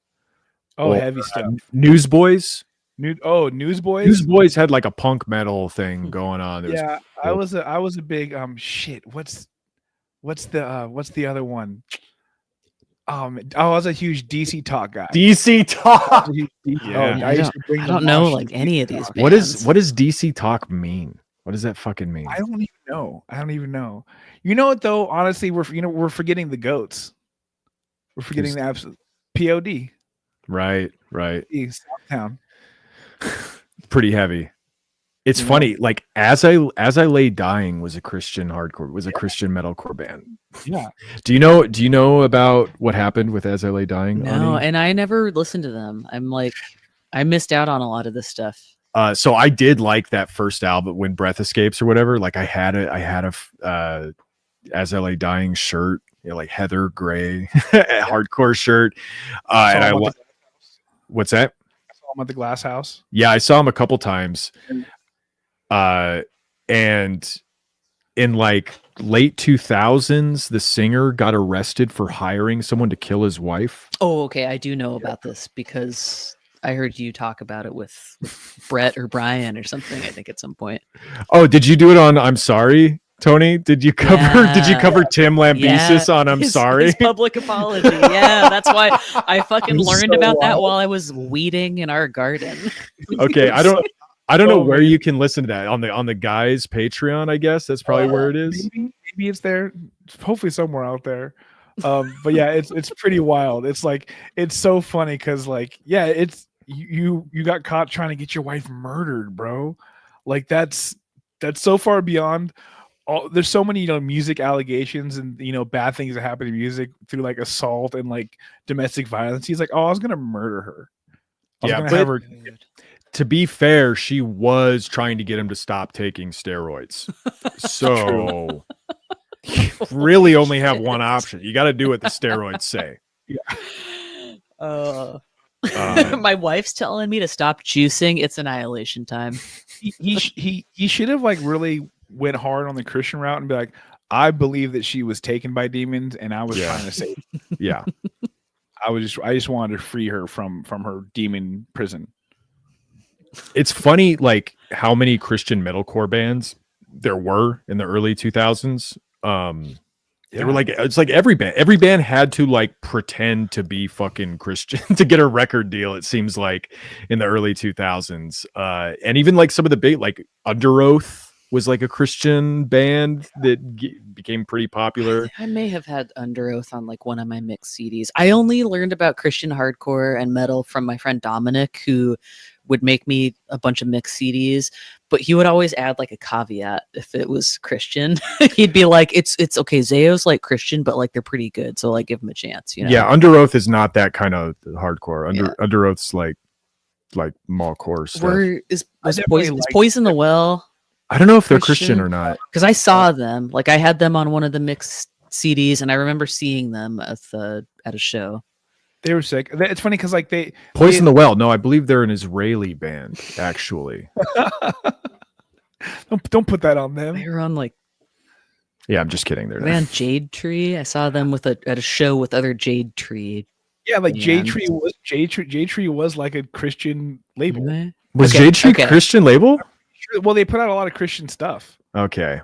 Oh, or, heavy stuff. Newsboys. Newsboys. Newsboys had like a punk metal thing going on. It was Yeah, cool. I was a big shit. What's the other one? I was a huge DC Talk guy. DC Talk. Yeah. I don't know like any of these bands. What does DC Talk mean? What does that fucking mean? I don't even know. You know what though? Honestly, we're forgetting the goats. We're forgetting the absolute POD. Right. Southtown. Pretty heavy. It's funny. Like as I lay dying was a Christian metalcore band. Yeah. Do you know about what happened with As I Lay Dying? No, Ani? and I never listened to them. I'm like, I missed out on a lot of this stuff. So I did like that first album when Breath Escapes or whatever. Like I had a As I Lay Dying shirt, like heather gray hardcore shirt. And I what's that? I saw him at the Glass House. Yeah, I saw him a couple times. And in like late 2000s, the singer got arrested for hiring someone to kill his wife. Oh, okay. I do know about this because I heard you talk about it with Brett or Brian or something, I think at some point. Oh, did you do it on I'm Sorry, Tony? Did you cover Tim Lambesis on I'm Sorry? His public apology. Yeah, that's why I fucking learned about that while I was weeding in our garden. Okay, I don't know where you can listen to that on the guys Patreon. I guess that's probably where it is. Maybe it's there. Hopefully somewhere out there. But yeah, it's pretty wild. It's like it's so funny because like it's you got caught trying to get your wife murdered, bro. Like that's so far beyond. There's so many music allegations and bad things that happen in music through like assault and like domestic violence. He's like, oh, I was gonna murder her. To be fair, she was trying to get him to stop taking steroids. So you really only have one option. You got to do what the steroids say. My wife's telling me to stop juicing. It's annihilation time. He should have like really went hard on the Christian route and be like, I believe that she was taken by demons and I was trying to save her. Yeah. I just wanted to free her from her demon prison. It's funny, like how many Christian metalcore bands there were in the early 2000s. They were like, it's like every band had to like pretend to be fucking Christian to get a record deal. It seems like in the early 2000s, and even like some of the big, like Under Oath was like a Christian band that became pretty popular. I may have had Under Oath on like one of my mixed CDs. I only learned about Christian hardcore and metal from my friend Dominic, who would make me a bunch of mixed CDs, but he would always add like a caveat if it was Christian. He'd be like, it's okay, Zayo's like Christian, but like they're pretty good, so like give them a chance, Yeah, Under Oath is not that kind of hardcore. Under Oath's like mallcore stuff. Is Poison the Well? I don't know if they're Christian or not. Because I saw them, like I had them on one of the mixed CDs, and I remember seeing them at a show. They were sick. It's funny because like Poison the Well. No, I believe they're an Israeli band, actually. Don't put that on them. They were on like. Yeah, I'm just kidding. They're on Jade Tree. I saw them at a show with other Jade Tree. Yeah, like Jade Tree was like a Christian label. Mm-hmm. Was Jade Tree Christian label? Well, they put out a lot of Christian stuff. Okay.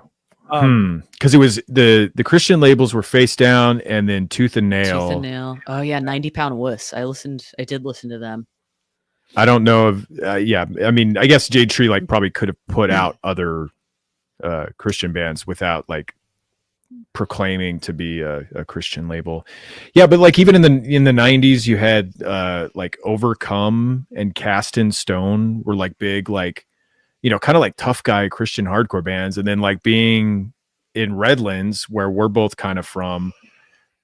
Because it was the Christian labels were Face Down and then Tooth and Nail. Tooth and Nail. Oh yeah, 90 Pound Wuss. I did listen to them. I don't know if I mean, I guess Jade Tree like probably could have put out other Christian bands without like proclaiming to be a Christian label. Yeah, but like even in the 90s you had like Overcome and Cast in Stone were like big, like kind of like tough guy Christian hardcore bands. And then like being in Redlands, where we're both kind of from,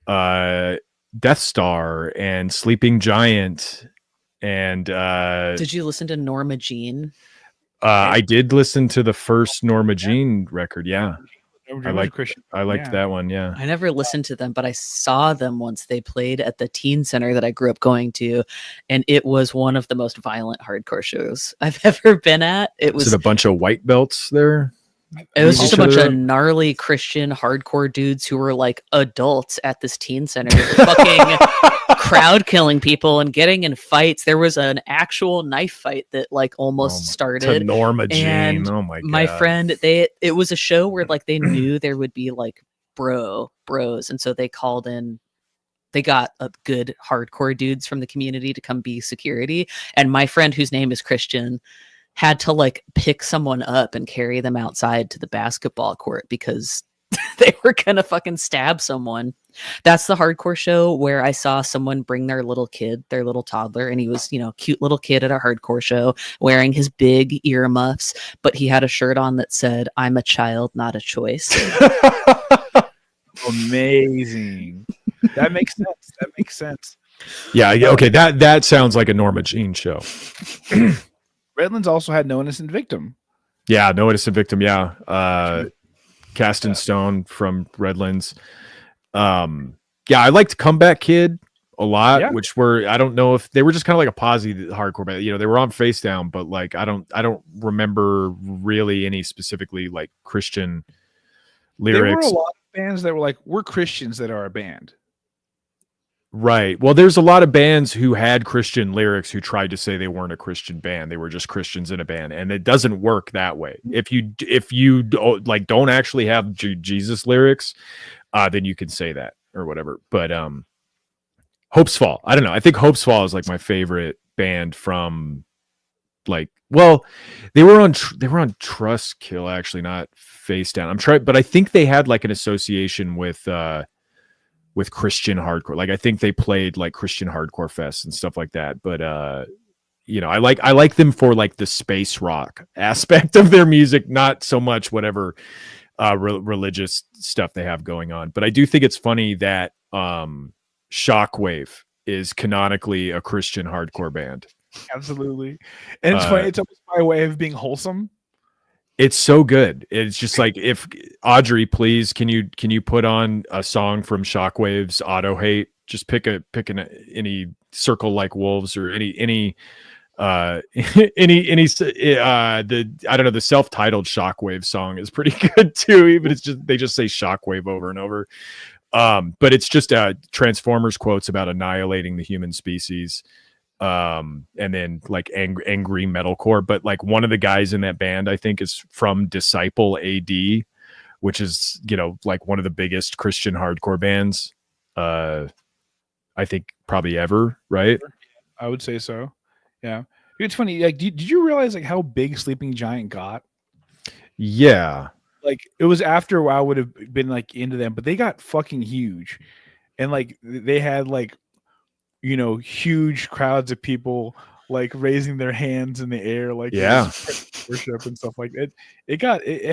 Death Star and Sleeping Giant And Did you listen to Norma Jean? I did listen to the first Norma Jean record. Yeah, I liked that one. Yeah, I never listened to them, but I saw them once. They played at the teen center that I grew up going to, and it was one of the most violent hardcore shows I've ever been at. Was it a bunch of white belts there? It was just a bunch of gnarly Christian hardcore dudes who were like adults at this teen center, fucking crowd killing people and getting in fights. There was an actual knife fight that like almost started. To Norma Jean. And oh my god! My friend, it was a show where like they knew there would be like bros, and so they called in. They got a good hardcore dudes from the community to come be security. And my friend, whose name is Christian, had to like pick someone up and carry them outside to the basketball court because they were gonna fucking stab someone. That's the hardcore show where I saw someone bring their little kid, their little toddler, and he was, cute little kid at a hardcore show wearing his big earmuffs, but he had a shirt on that said, "I'm a child, not a choice." Amazing. That makes sense. Yeah. Okay. That sounds like a Norma Jean show. Redlands also had No Innocent Victim. Yeah, No Innocent Victim. Yeah, Cast in Stone from Redlands. Yeah, I liked Comeback Kid a lot, which were, I don't know if they were just kind of like a posse hardcore band. They were on Face Down, but like I don't remember really any specifically like Christian lyrics. There were a lot of bands that were like, we're Christians that are a band. Right. Well, there's a lot of bands who had Christian lyrics who tried to say they weren't a Christian band. They were just Christians in a band, and it doesn't work that way. If you don't actually have Jesus lyrics, then you can say that or whatever. But Hope's Fall. I don't know. I think Hope's Fall is like my favorite band from like. Well, they were on Trustkill actually, not Face Down. But I think they had like an association with Christian hardcore. Like I think they played like Christian hardcore fests and stuff like that. But I like them for like the space rock aspect of their music, not so much whatever religious stuff they have going on. But I do think it's funny that Shockwave is canonically a Christian hardcore band. Absolutely. And it's funny, it's almost by way of being wholesome. It's so good. It's just like, if Audrey, please, can you put on a song from Shockwave's Auto Hate? Just pick any Circle Like Wolves or any the I don't know, the self-titled Shockwave song is pretty good too. Even they just say Shockwave over and over. But it's just Transformers quotes about annihilating the human species. And then like angry metalcore, but like one of the guys in that band I think is from Disciple AD, which is like one of the biggest Christian hardcore bands I think probably ever, right? I would say so. Yeah, it's funny, like did you realize like how big Sleeping Giant got? Yeah, like it was after I would have been like into them, but they got fucking huge, and like they had like huge crowds of people like raising their hands in the air, like worship and stuff like that. It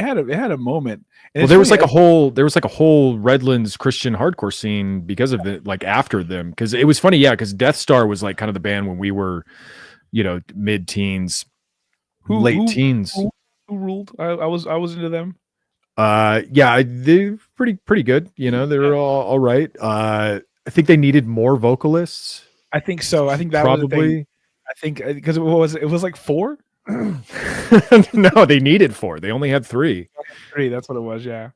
had a moment. And well, there was like a whole Redlands Christian hardcore scene because of it, like after them. Because it was funny, because Death Star was like kind of the band when we were, mid-teens, late teens. Who ruled? I was into them. They're pretty good. They were all right. I think they needed more vocalists. I think so. I think that probably was the thing. I think because it was like 4. No, they needed 4. They only had 3. 3. That's what it was. Yeah.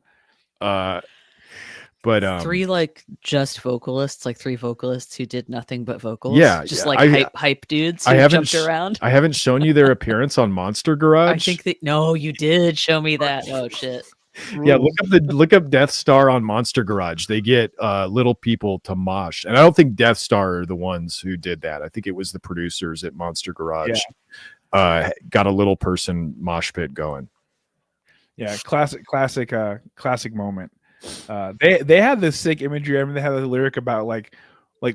But 3 like just vocalists, like 3 vocalists who did nothing but vocals. Yeah, just like hype dudes who jumped around. I haven't shown you their appearance on Monster Garage. I think no, you did show me that. Oh shit. Yeah, look up Death Star on Monster Garage. They get little people to mosh, and I don't think Death Star are the ones who did that. I think it was the producers at Monster Garage. Got a little person mosh pit going. Yeah, classic moment. They had this sick imagery. I remember they had a lyric about like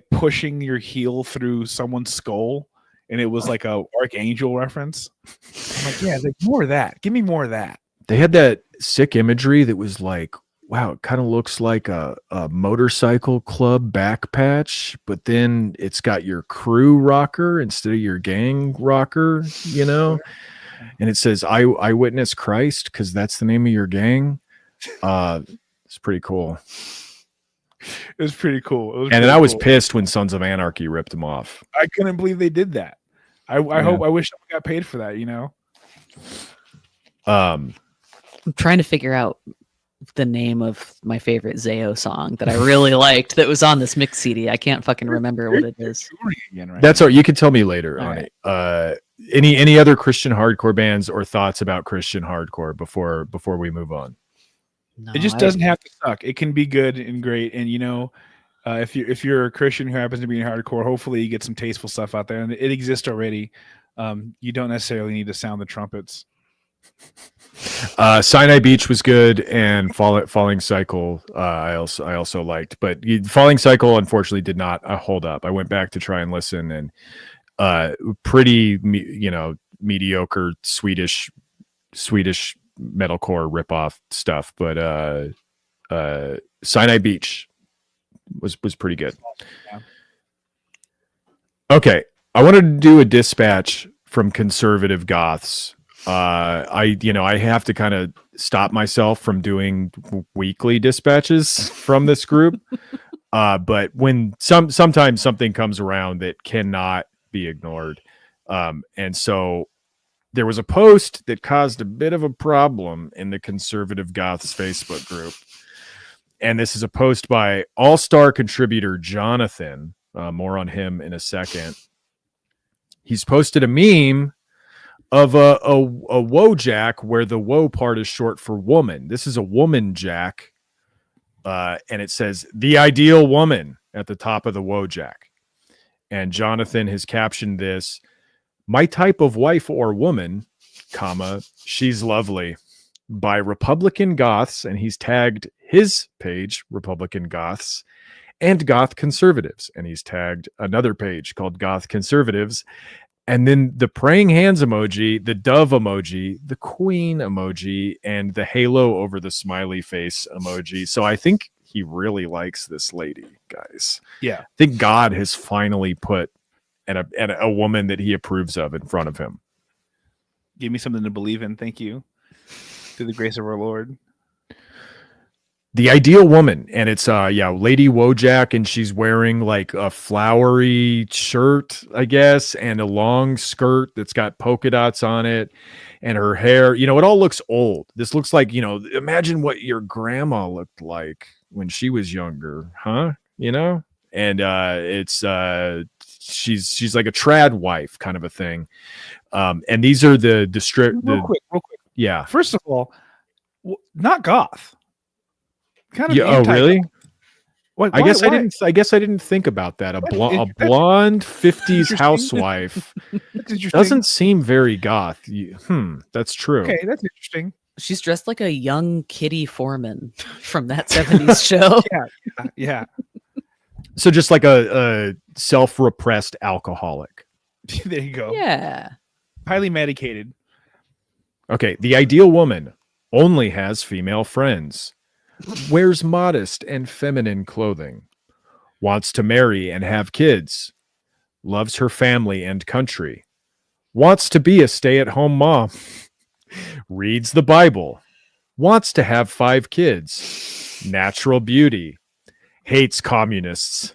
pushing your heel through someone's skull, and it was like a Archangel reference. I'm like, yeah, like more of that. Give me more of that. They had that sick imagery that was like wow, it kind of looks like a motorcycle club back patch, but then it's got your crew rocker instead of your gang rocker, you know? And it says I witness Christ because that's the name of your gang. It's pretty cool. It was pretty cool. It was And then pretty I was cool. pissed when Sons of Anarchy ripped them off. I couldn't believe they did that. I wish I got paid for that, you know? I'm trying to figure out the name of my favorite Zayo song that I really liked that was on this mix CD. I can't fucking remember what it is. Again, right That's all you can tell me later All on right. it. Any other Christian hardcore bands or thoughts about Christian hardcore before we move on? No, It just I- doesn't have to suck. It can be good and great. And you know, if you're a Christian who happens to be in hardcore, hopefully you get some tasteful stuff out there, and it exists already. You don't necessarily need to sound the trumpets. Sinai Beach was good, and Falling Cycle I also liked, but Falling Cycle unfortunately did not hold up. I went back to try and listen, and pretty mediocre Swedish metalcore ripoff stuff, but Sinai Beach was pretty good. Yeah. Okay, I wanted to do a dispatch from conservative goths. I have to kind of stop myself from doing weekly dispatches from this group. But when sometimes something comes around that cannot be ignored. And so there was a post that caused a bit of a problem in the conservative goths Facebook group. And this is a post by all-star contributor Jonathan. More on him in a second. He's posted a meme of a Wojak where the woe part is short for woman. This is a woman jack. And it says the ideal woman at the top of the Wojak. And Jonathan has captioned this, my type of wife or woman, comma, she's lovely, by Republican Goths. And he's tagged his page, Republican Goths, and Goth Conservatives. And he's tagged another page called Goth Conservatives. And then the praying hands emoji, the dove emoji, the queen emoji, and the halo over the smiley face emoji. So I think he really likes this lady, guys. Yeah. I think God has finally put a woman that he approves of in front of him. Give me something to believe in. Thank you. Through the grace of our Lord. The ideal woman, and it's Lady Wojak, and she's wearing like a flowery shirt, I guess, and a long skirt that's got polka dots on it, and her hair, it all looks old. This looks like, imagine what your grandma looked like when she was younger, huh? And it's she's like a Tradwife kind of a thing. And these are the Real quick. yeah. First of all, not goth. Kind of Yeah, oh really? Why, I guess why? I didn't think about that. A That's blonde 50s interesting. housewife That's interesting. doesn't seem very goth. That's true. Okay, that's interesting. She's dressed like a young Kitty Foreman from that 70s show. Yeah. So just like a self-repressed alcoholic. There you go. Yeah. Highly medicated. Okay, the ideal woman only has female friends. Wears modest and feminine clothing. Wants to marry and have kids. Loves her family and country. Wants to be a stay-at-home mom. Reads the Bible. Wants to have 5 kids. Natural beauty. Hates communists.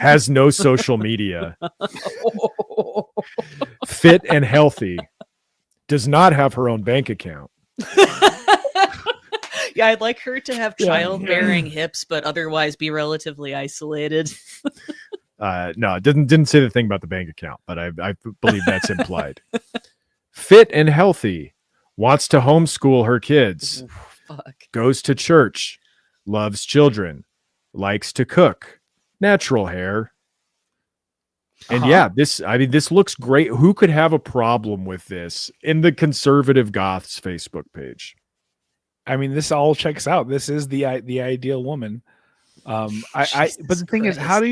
Has no social media. Fit and healthy. Does not have her own bank account. Yeah, I'd like her to have childbearing hips, but otherwise be relatively isolated. No, it didn't say the thing about the bank account, but I believe that's implied. Fit and healthy. Wants to homeschool her kids. Ooh, fuck. Goes to church. Loves children. Likes to cook. Natural hair. And this looks great. Who could have a problem with this in the conservative goths Facebook page? I mean, this all checks out. This is the ideal woman. But the thing is, how do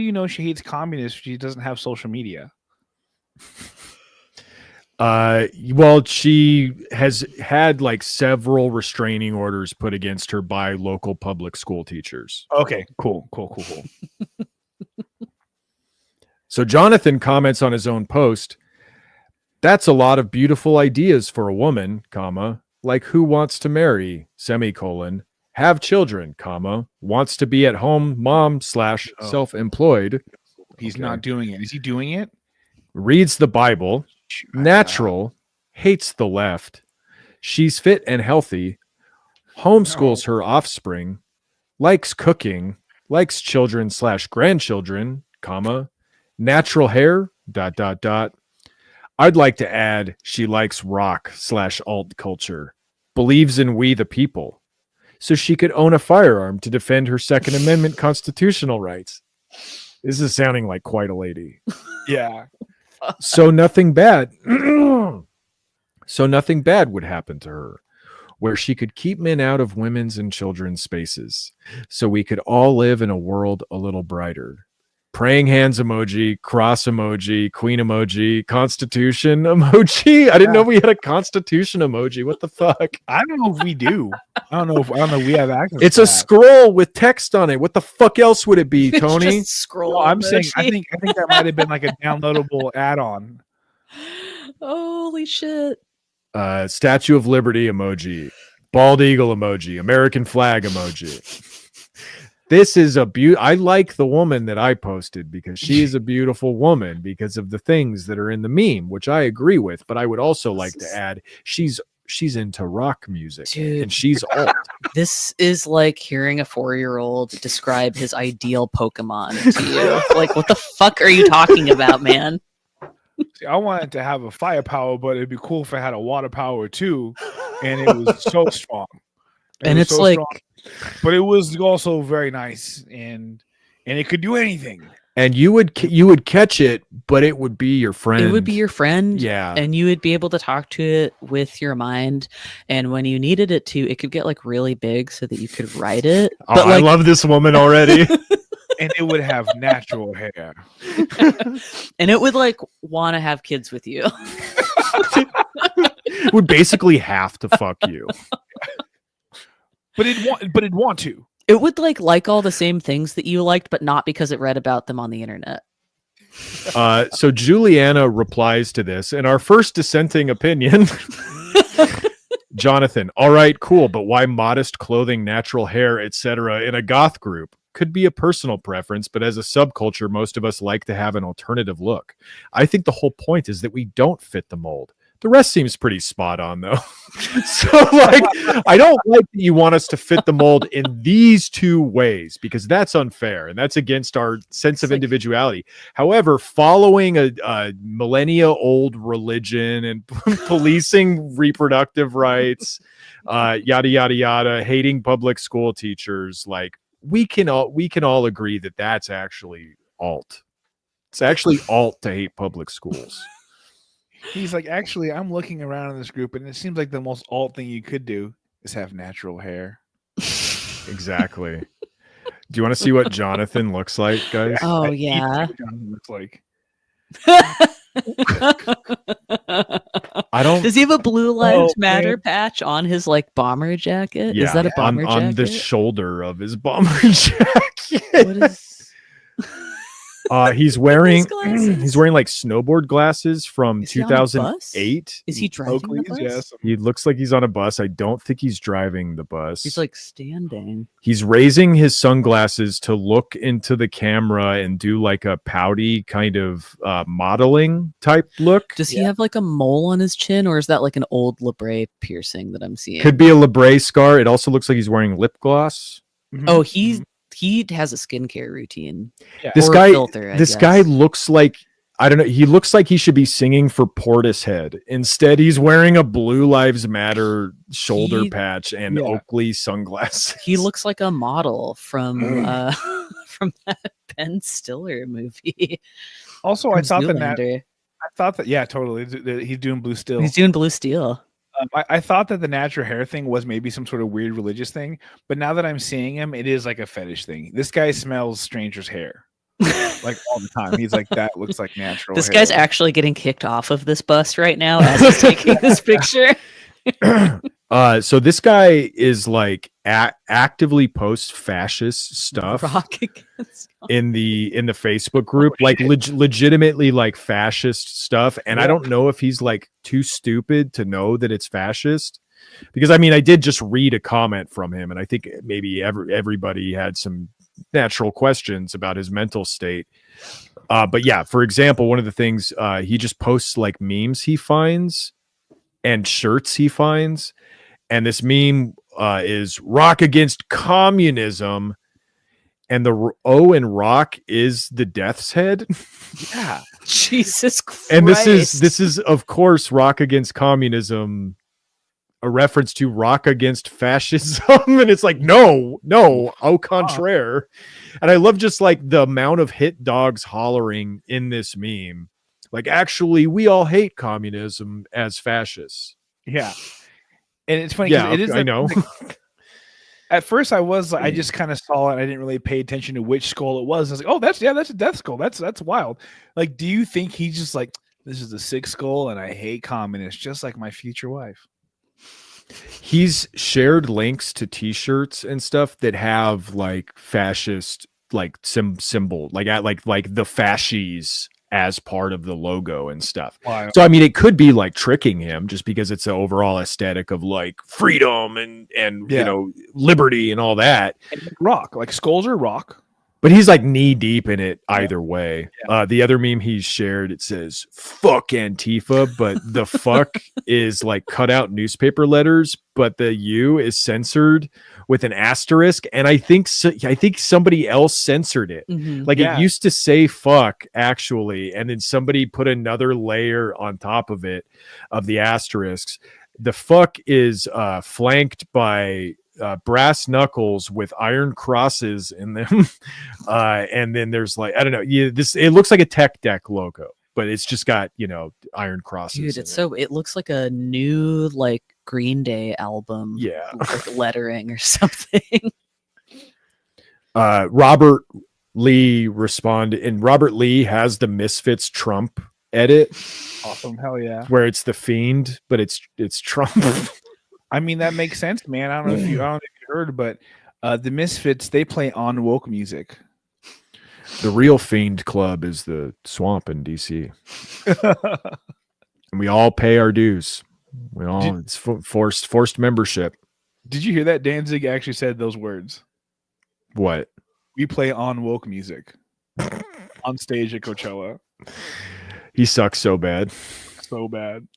you know she hates communists if she doesn't have social media? Well, she has had like several restraining orders put against her by local public school teachers. Okay, cool. So Jonathan comments on his own post, "That's a lot of beautiful ideas for a woman, comma, like who wants to marry, semicolon, have children, comma, wants to be at home mom / self-employed, He's Okay. not doing it. Is he doing it? reads the Bible, natural, hates the left, she's fit and healthy, homeschools her offspring, likes cooking, likes children / grandchildren, comma, natural hair, ... I'd like to add she likes rock / alt culture, believes in we the people, so she could own a firearm to defend her Second Amendment constitutional rights." This is sounding like quite a lady. Yeah. So nothing bad. So nothing bad would happen to her, where she could keep men out of women's and children's spaces, so we could all live in a world a little brighter. Praying hands emoji, cross emoji, queen emoji, constitution emoji. I didn't know we had a constitution emoji. What the fuck? I don't know if we do. I don't know if we have access. It's to a that. scroll with text on it. What the fuck else would it be, It's Tony? just scroll. No, I'm saying I emoji. think that might have been like a downloadable add-on. Holy shit. Statue of Liberty emoji, bald eagle emoji, American flag emoji. This is I like the woman that I posted because she is a beautiful woman because of the things that are in the meme, which I agree with. But I would also like to add she's into rock music, Dude. and she's alt. This is like hearing a 4-year-old describe his ideal Pokemon to you. Like, what the fuck are you talking about, man? See, I wanted to have a firepower, but it'd be cool if I had a water power too, and it was so strong. And was it's so like, but it was also very nice, and it could do anything. And you would catch it, but it would be your friend. it would be your friend. Yeah. And you would be able to talk to it with your mind. And when you needed it to, it could get like really big so that you could ride it. Oh, But I like, love this woman already. And it would have natural hair. and it would like want to have kids with you. Would basically have to fuck you. But it'd want to. It would like all the same things that you liked, but not because it read about them on the internet. So Juliana replies to this, and our first dissenting opinion. Jonathan, all right, cool, but why modest clothing, natural hair, etc. in a goth group? Could be a personal preference, but as a subculture, most of us like to have an alternative look. I think the whole point is that we don't fit the mold. The rest seems pretty spot on, though. So, like, I don't like that you want us to fit the mold in these two ways, because that's unfair and that's against our sense of individuality. However, following a millennia-old religion and policing reproductive rights, yada yada yada, hating public school teachers, like we can all agree that that's actually alt. It's actually alt to hate public schools. He's like, actually, I'm looking around in this group, and it seems like the most alt thing you could do is have natural hair. Exactly. Do you want to see what Jonathan looks like, guys? Oh yeah. Jonathan looks like. I don't. Does he have a Blue Lives Oh, Matter man. patch on his like bomber jacket? Yeah, Is that a bomber jacket? on the shoulder of his bomber jacket? What is... He's wearing glasses? like snowboard glasses from Is he on a bus? 2008. Is he driving the Oakley's, bus? yes. He looks like he's on a bus. I don't think he's driving the bus. He's like standing. He's raising his sunglasses to look into the camera and do like a pouty kind of modeling type look. Does he have like a mole on his chin, or is that like an old labrae piercing that I'm seeing? Could be a labrae scar. It also looks like he's wearing lip gloss. Mhm. Oh, he has a skincare routine. Yeah. This Or a guy, filter, I this guy guess. looks like, I don't know. He looks like he should be singing for Portishead. Instead, he's wearing a Blue Lives Matter shoulder He- patch and Yeah. Oakley sunglasses. He looks like a model from from that Ben Stiller movie. Also, I from thought that yeah, totally. He's doing Blue Still. He's doing Blue Steel. I thought that the natural hair thing was maybe some sort of weird religious thing, but now that I'm seeing him, it is like a fetish thing. This guy smells stranger's hair. like all the time. He's like, that looks like natural This hair. guy's actually getting kicked off of this bus right now as he's taking this picture. So this guy is like actively post fascist stuff Rock against. in the Facebook group, like legitimately like fascist stuff. And I don't know if he's like too stupid to know that it's fascist, because I mean, I did just read a comment from him, and I think maybe everybody had some natural questions about his mental state. But yeah, for example, one of the things he just posts like memes he finds and shirts he finds. And this meme is rock against communism. And the O in rock is the death's head. Yeah. Jesus Christ. And this is of course rock against communism, a reference to rock against fascism. And it's like, no, au contraire. And I love just like the amount of hit dogs hollering in this meme. Like, actually, we all hate communism as fascists. Yeah. And it's funny. Yeah, It is I know. At first, I just kind of saw it. I didn't really pay attention to which skull it was. I was like, oh, that's a death skull. That's wild. Like, do you think he's just like, this is the sixth skull and I hate communists, just like my future wife? He's shared links to t-shirts and stuff that have like fascist like symbol, like the fascies as part of the logo and stuff. Wow. So I mean, it could be like tricking him just because it's an overall aesthetic of like freedom and you know, liberty and all that. And rock, like skulls are rock. But he's like knee deep in it either way. The other meme he shared, it says "fuck Antifa," but the "fuck" is like cut out newspaper letters, but the U is censored with an asterisk. And I think somebody else censored it. Mm-hmm. Like it used to say "fuck" actually, and then somebody put another layer on top of it of the asterisks. The "fuck" is flanked by brass knuckles with iron crosses in them. And then there's like, I don't know, it looks like a tech deck logo, but it's just got, you know, iron crosses. Dude, it looks like a new like Green Day album. Yeah. Like lettering or something. Robert Lee responded, and Robert Lee has the Misfits Trump edit. Awesome. Hell yeah. Where it's the Fiend, but it's Trump. I mean, that makes sense, man. I don't know if you heard, but the Misfits, they play on woke music. The real Fiend Club is the Swamp in DC. And we all pay our dues. It's forced membership. Did you hear that? Danzig actually said those words. What? We play on woke music on stage at Coachella. He sucks so bad. So bad.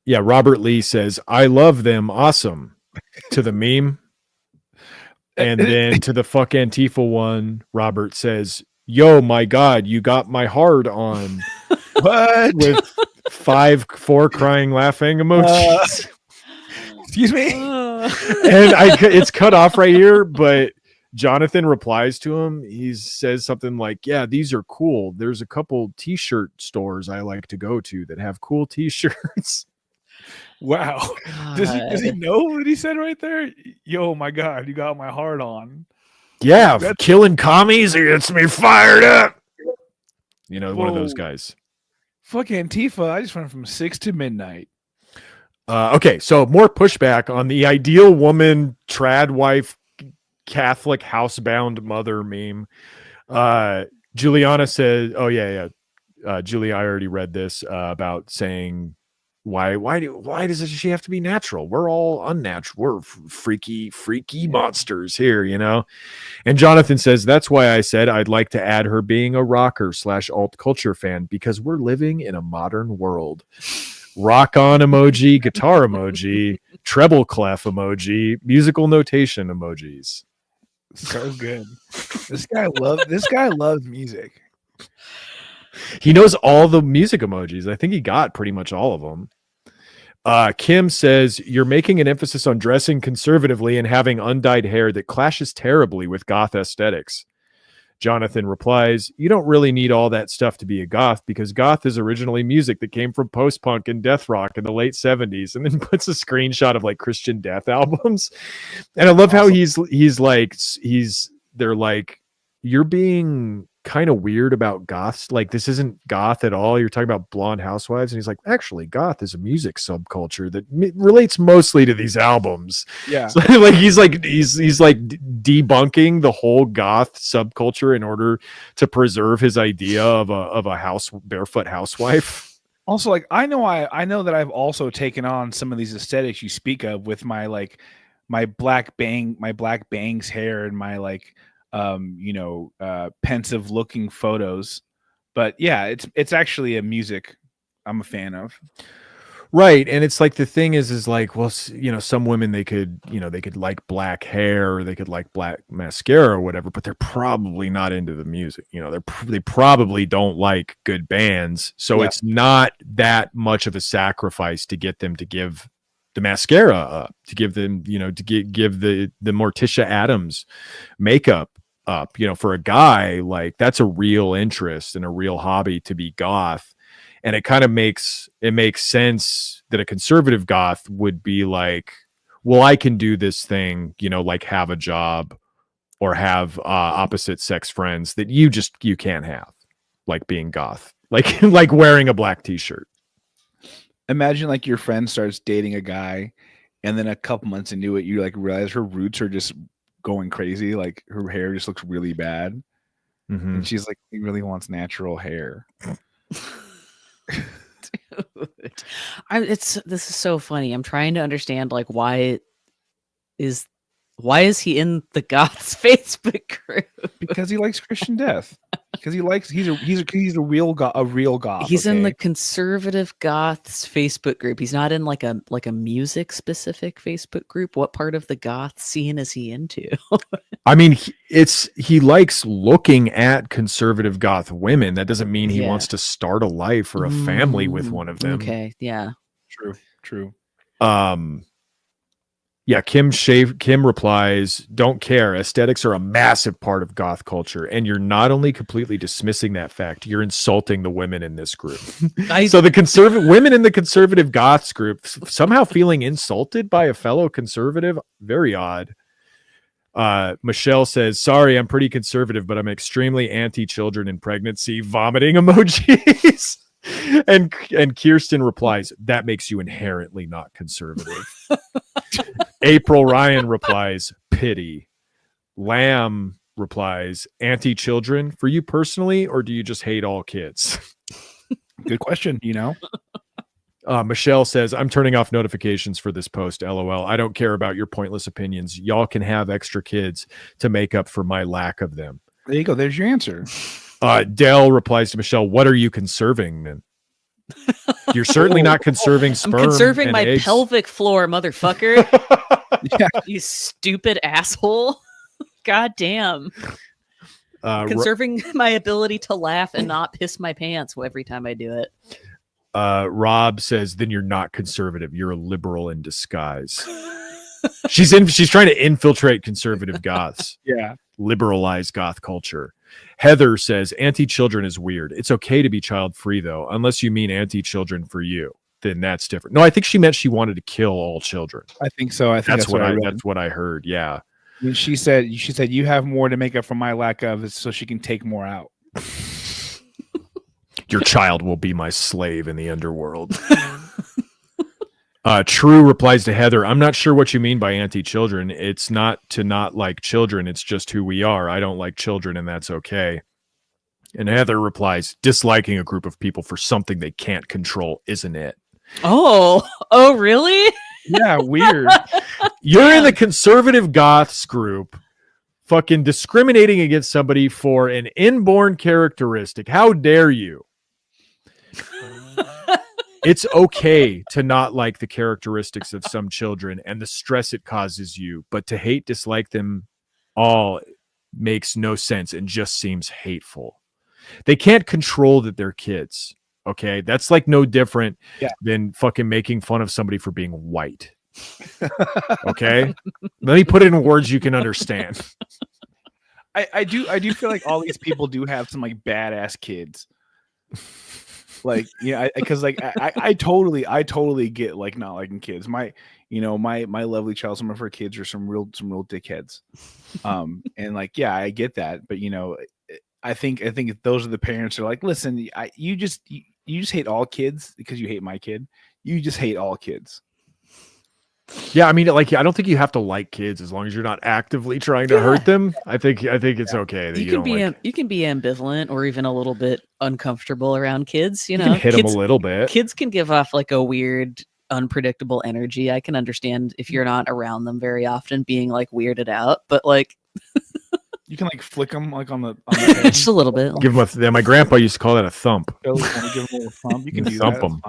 Yeah, Robert Lee says, "I love them, awesome," to the meme. And then to the "fuck Antifa" one, Robert says, "Yo, my God, you got my heart on." What? With 4 crying laughing emojis. Excuse me? And it's cut off right here, but Jonathan replies to him. He says something like, "Yeah, these are cool. There's a couple t-shirt stores I like to go to that have cool t-shirts." Wow. Does he know what he said right there? Yo, my God, you got my heart on. Yeah, killing commies gets me fired up. You know, one of those guys. Fuck Antifa. I just went from 6 to midnight. Okay, so more pushback on the ideal woman, Tradwife, Catholic housebound mother meme. Juliana said, oh, yeah. Julia, I already read this about saying, why does she have to be natural? We're all unnatural. We're freaky monsters here, you know? And Jonathan says, that's why I said I'd like to add her being a rocker / alt culture fan, because we're living in a modern world. Rock on emoji, guitar emoji, treble clef emoji, musical notation emojis. So good. This guy loves music. He knows all the music emojis. I think he got pretty much all of them. Kim says, you're making an emphasis on dressing conservatively and having undyed hair that clashes terribly with goth aesthetics. Jonathan replies, you don't really need all that stuff to be a goth, because goth is originally music that came from post-punk and death rock in the late 70s, and then puts a screenshot of like Christian death albums. And I love how he's they're like, you're being kind of weird about goths. Like, this isn't goth at all. You're talking about blonde housewives. And he's like, actually, goth is a music subculture that relates mostly to these albums. Yeah. So, like, he's like debunking the whole goth subculture in order to preserve his idea of a barefoot housewife. Also, like, I know that I've also taken on some of these aesthetics you speak of with my like my black bangs hair and my like pensive looking photos. But yeah, it's actually a music I'm a fan of. Right. And it's like, the thing is like, well, some women, they could like black hair, or they could like black mascara or whatever, but they're probably not into the music. They probably don't like good bands. So it's not that much of a sacrifice to get them to give the mascara up, to give them, to give the Morticia Adams makeup up. For a guy, like, that's a real interest and a real hobby to be goth. And it kind of makes sense that a conservative goth would be like, well, I can do this thing, like have a job or have opposite sex friends that you can't have, like being goth, like wearing a black t-shirt. Imagine like your friend starts dating a guy, and then a couple months into it, you like realize her roots are just going crazy. Like her hair just looks really bad. Mm-hmm. And she's like, he really wants natural hair. Dude. This is so funny. I'm trying to understand like why is he in the Goths Facebook group? Because he likes Christian Death. Because he's a real goth. He's in the conservative Goths Facebook group. He's not in like a music specific Facebook group. What part of the goth scene is he into? I mean, he likes looking at conservative goth women. That doesn't mean he wants to start a life or a family with one of them. Okay, yeah. True. Yeah, Kim replies, don't care. Aesthetics are a massive part of goth culture. And you're not only completely dismissing that fact, you're insulting the women in this group. So the women in the conservative goths group somehow feeling insulted by a fellow conservative. Very odd. Michelle says, sorry, I'm pretty conservative, but I'm extremely anti-children and pregnancy, vomiting emojis. And Kirsten replies, that makes you inherently not conservative. April Ryan replies, pity. Lamb replies, anti-children for you personally, or do you just hate all kids? Good question. Michelle says, I'm turning off notifications for this post. LOL. I don't care about your pointless opinions. Y'all can have extra kids to make up for my lack of them. There you go. There's your answer. Dell replies to Michelle, what are you conserving then? You're certainly not conserving sperm. I'm conserving my eggs. pelvic floor, motherfucker. Yeah. You stupid asshole. God damn. Conserving my ability to laugh and not piss my pants every time I do it. Rob says, then you're not conservative. You're a liberal in disguise. She's trying to infiltrate conservative goths. Yeah. Liberalize goth culture. Heather says, anti-children is weird. It's okay to be child-free, though, unless you mean anti-children for you. Then that's different. No, I think she meant she wanted to kill all children. I think so. I think that's what I heard. Yeah. And she said, you have more to make up for my lack of, so she can take more out. Your child will be my slave in the underworld. True replies to Heather, I'm not sure what you mean by anti-children. It's not to not like children. It's just who we are. I don't like children, and that's okay. And Heather replies, disliking a group of people for something they can't control, isn't it? Oh, really? Yeah, weird. You're in the conservative goths group fucking discriminating against somebody for an inborn characteristic. How dare you? It's okay to not like the characteristics of some children and the stress it causes you, but to dislike them all makes no sense and just seems hateful. They can't control that they're kids. Okay. That's like no different than fucking making fun of somebody for being white. Okay. Let me put it in words you can understand. I do feel like all these people do have some like badass kids. Like, because like I totally get like not liking kids. my lovely child, some of her kids are some real dickheads. And like, yeah, I get that, but I think those are the parents who are like, listen, you just hate all kids because you hate my kid. You just hate all kids. Yeah, I mean, like, I don't think you have to like kids as long as you're not actively trying to hurt them. I think it's okay that you you can don't be you can be ambivalent or even a little bit uncomfortable around kids. You can hit kids, them a little bit. Kids can give off like a weird, unpredictable energy. I can understand if you're not around them very often, being like weirded out, but like. You can like flick them like on the head. Just a little bit. Give them my grandpa used to call that a thump. Give them a little thump. You can do thump that. them.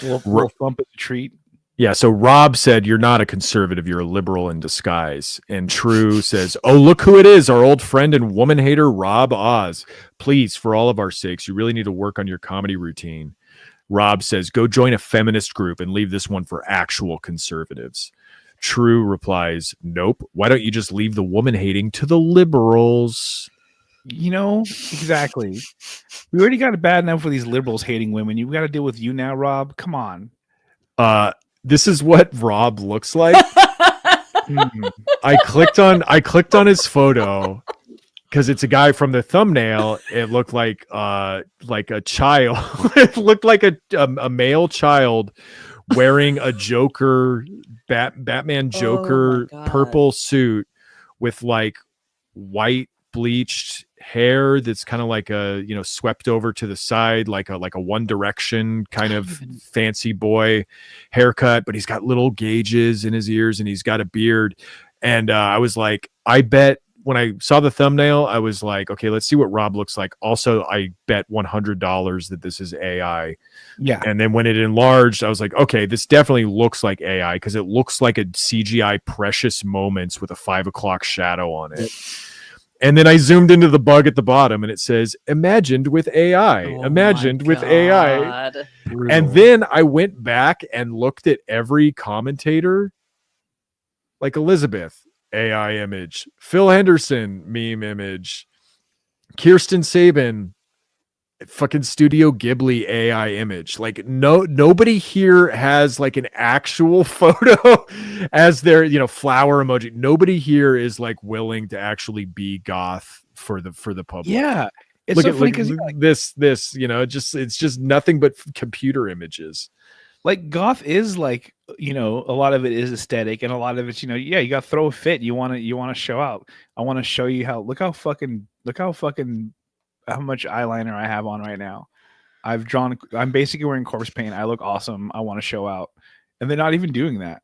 A little thump is a treat. Yeah, so Rob said, you're not a conservative, you're a liberal in disguise. And True says, oh, look who it is, our old friend and woman hater, Rob Oz. Please, for all of our sakes, you really need to work on your comedy routine. Rob says, go join a feminist group and leave this one for actual conservatives. True replies, nope. Why don't you just leave the woman hating to the liberals? Exactly. We already got it bad enough for these liberals hating women. You've got to deal with you now, Rob. Come on. This is what Rob looks like. I clicked on his photo because it's a guy from the thumbnail. It looked like a child. It looked like a male child wearing a Joker Batman Joker purple suit with like white bleached hair that's kind of like a swept over to the side like a One Direction kind of fancy boy haircut, but he's got little gauges in his ears and he's got a beard. And I was like, I bet when I saw the thumbnail, I was like, okay, let's see what Rob looks like. Also, I bet $100 that this is AI. Yeah. And then when it enlarged, I was like, okay, this definitely looks like AI because it looks like a CGI Precious Moments with a 5 o'clock shadow on it. And then I zoomed into the bug at the bottom and it says, imagined with AI. Imagined with AI. Brutal. And then I went back and looked at every commentator, like Elizabeth, AI image, Phil Henderson, meme image, Kirsten Sabin, fucking Studio Ghibli AI image. Like nobody here has like an actual photo as their flower emoji. Nobody here is like willing to actually be goth for the public. Yeah, it's look so at funny like, because this it's just nothing but computer images. Like goth is like a lot of it is aesthetic and a lot of it's you got to throw a fit. You want to show out. I want to show you how how much eyeliner I have on right now. I'm basically wearing corpse paint. I look awesome. I want to show out. And they're not even doing that.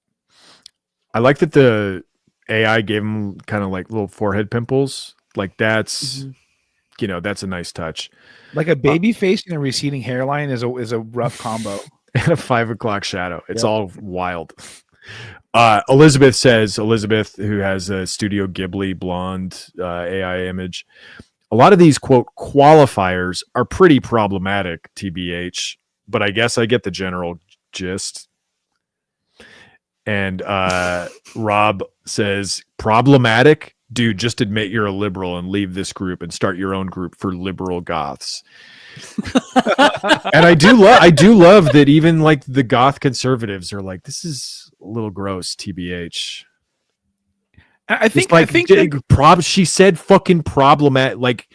I like that the AI gave them kind of like little forehead pimples. Like that's, that's a nice touch. Like a baby face and a receding hairline is a rough combo. And a 5 o'clock shadow. It's all wild. Elizabeth, who has a Studio Ghibli blonde AI image, a lot of these, quote, qualifiers are pretty problematic, TBH, but I guess I get the general gist. And Rob says, problematic? Dude, just admit you're a liberal and leave this group and start your own group for liberal goths. And I do love that even like the goth conservatives are like, this is a little gross, TBH. She said fucking problematic. Like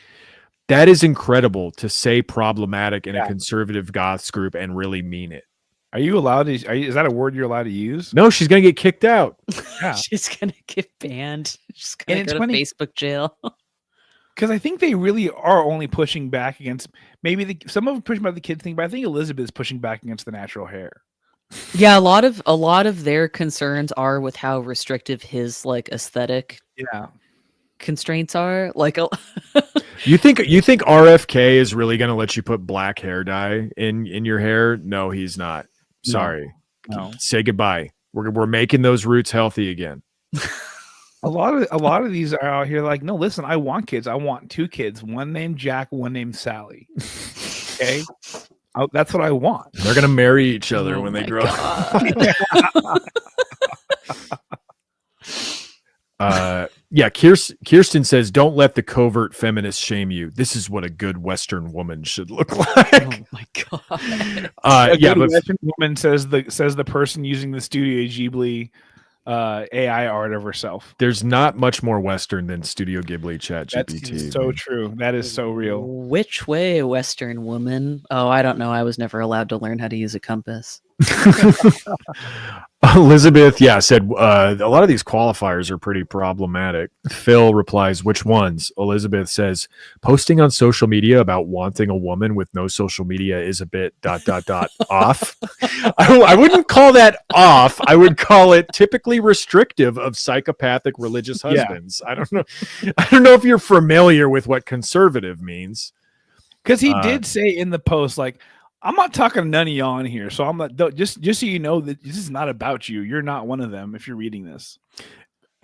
that is incredible to say problematic in a conservative goths group and really mean it. Are you allowed to? Is that a word you're allowed to use? No, she's gonna get kicked out. Yeah. She's gonna get banned. She's gonna go to Facebook jail. Because I think they really are only pushing back against some of them pushing back the kids thing, but I think Elizabeth is pushing back against the natural hair. Yeah, a lot of their concerns are with how restrictive his like aesthetic constraints are. Like you think RFK is really gonna let you put black hair dye in your hair? No, he's not. Sorry. No. Say goodbye. We're making those roots healthy again. A lot of these are out here like, no, listen, I want kids. I want 2 kids, one named Jack, one named Sally. Okay, that's what I want. They're gonna marry each other when they grow up. Yeah, Kirsten says, "Don't let the covert feminists shame you. This is what a good Western woman should look like." Oh my god. A Yeah, good but Western woman says the person using the Studio Ghibli AI art of herself. there's not much more Western than Studio Ghibli Chat That's GPT. so true. That is so real. Which way, Western woman? Oh, I don't know. I was never allowed to learn how to use a compass. Elizabeth, said a lot of these qualifiers are pretty problematic. Phil replies, "Which ones?" Elizabeth says, "Posting on social media about wanting a woman with no social media is a bit ... off." I wouldn't call that off. I would call it typically restrictive of psychopathic religious husbands. I don't know. I don't know if you're familiar with what conservative means. Because he did say in the post, like, I'm not talking to none of y'all in here, so I'm not. Just so you know that this is not about you. You're not one of them. If you're reading this,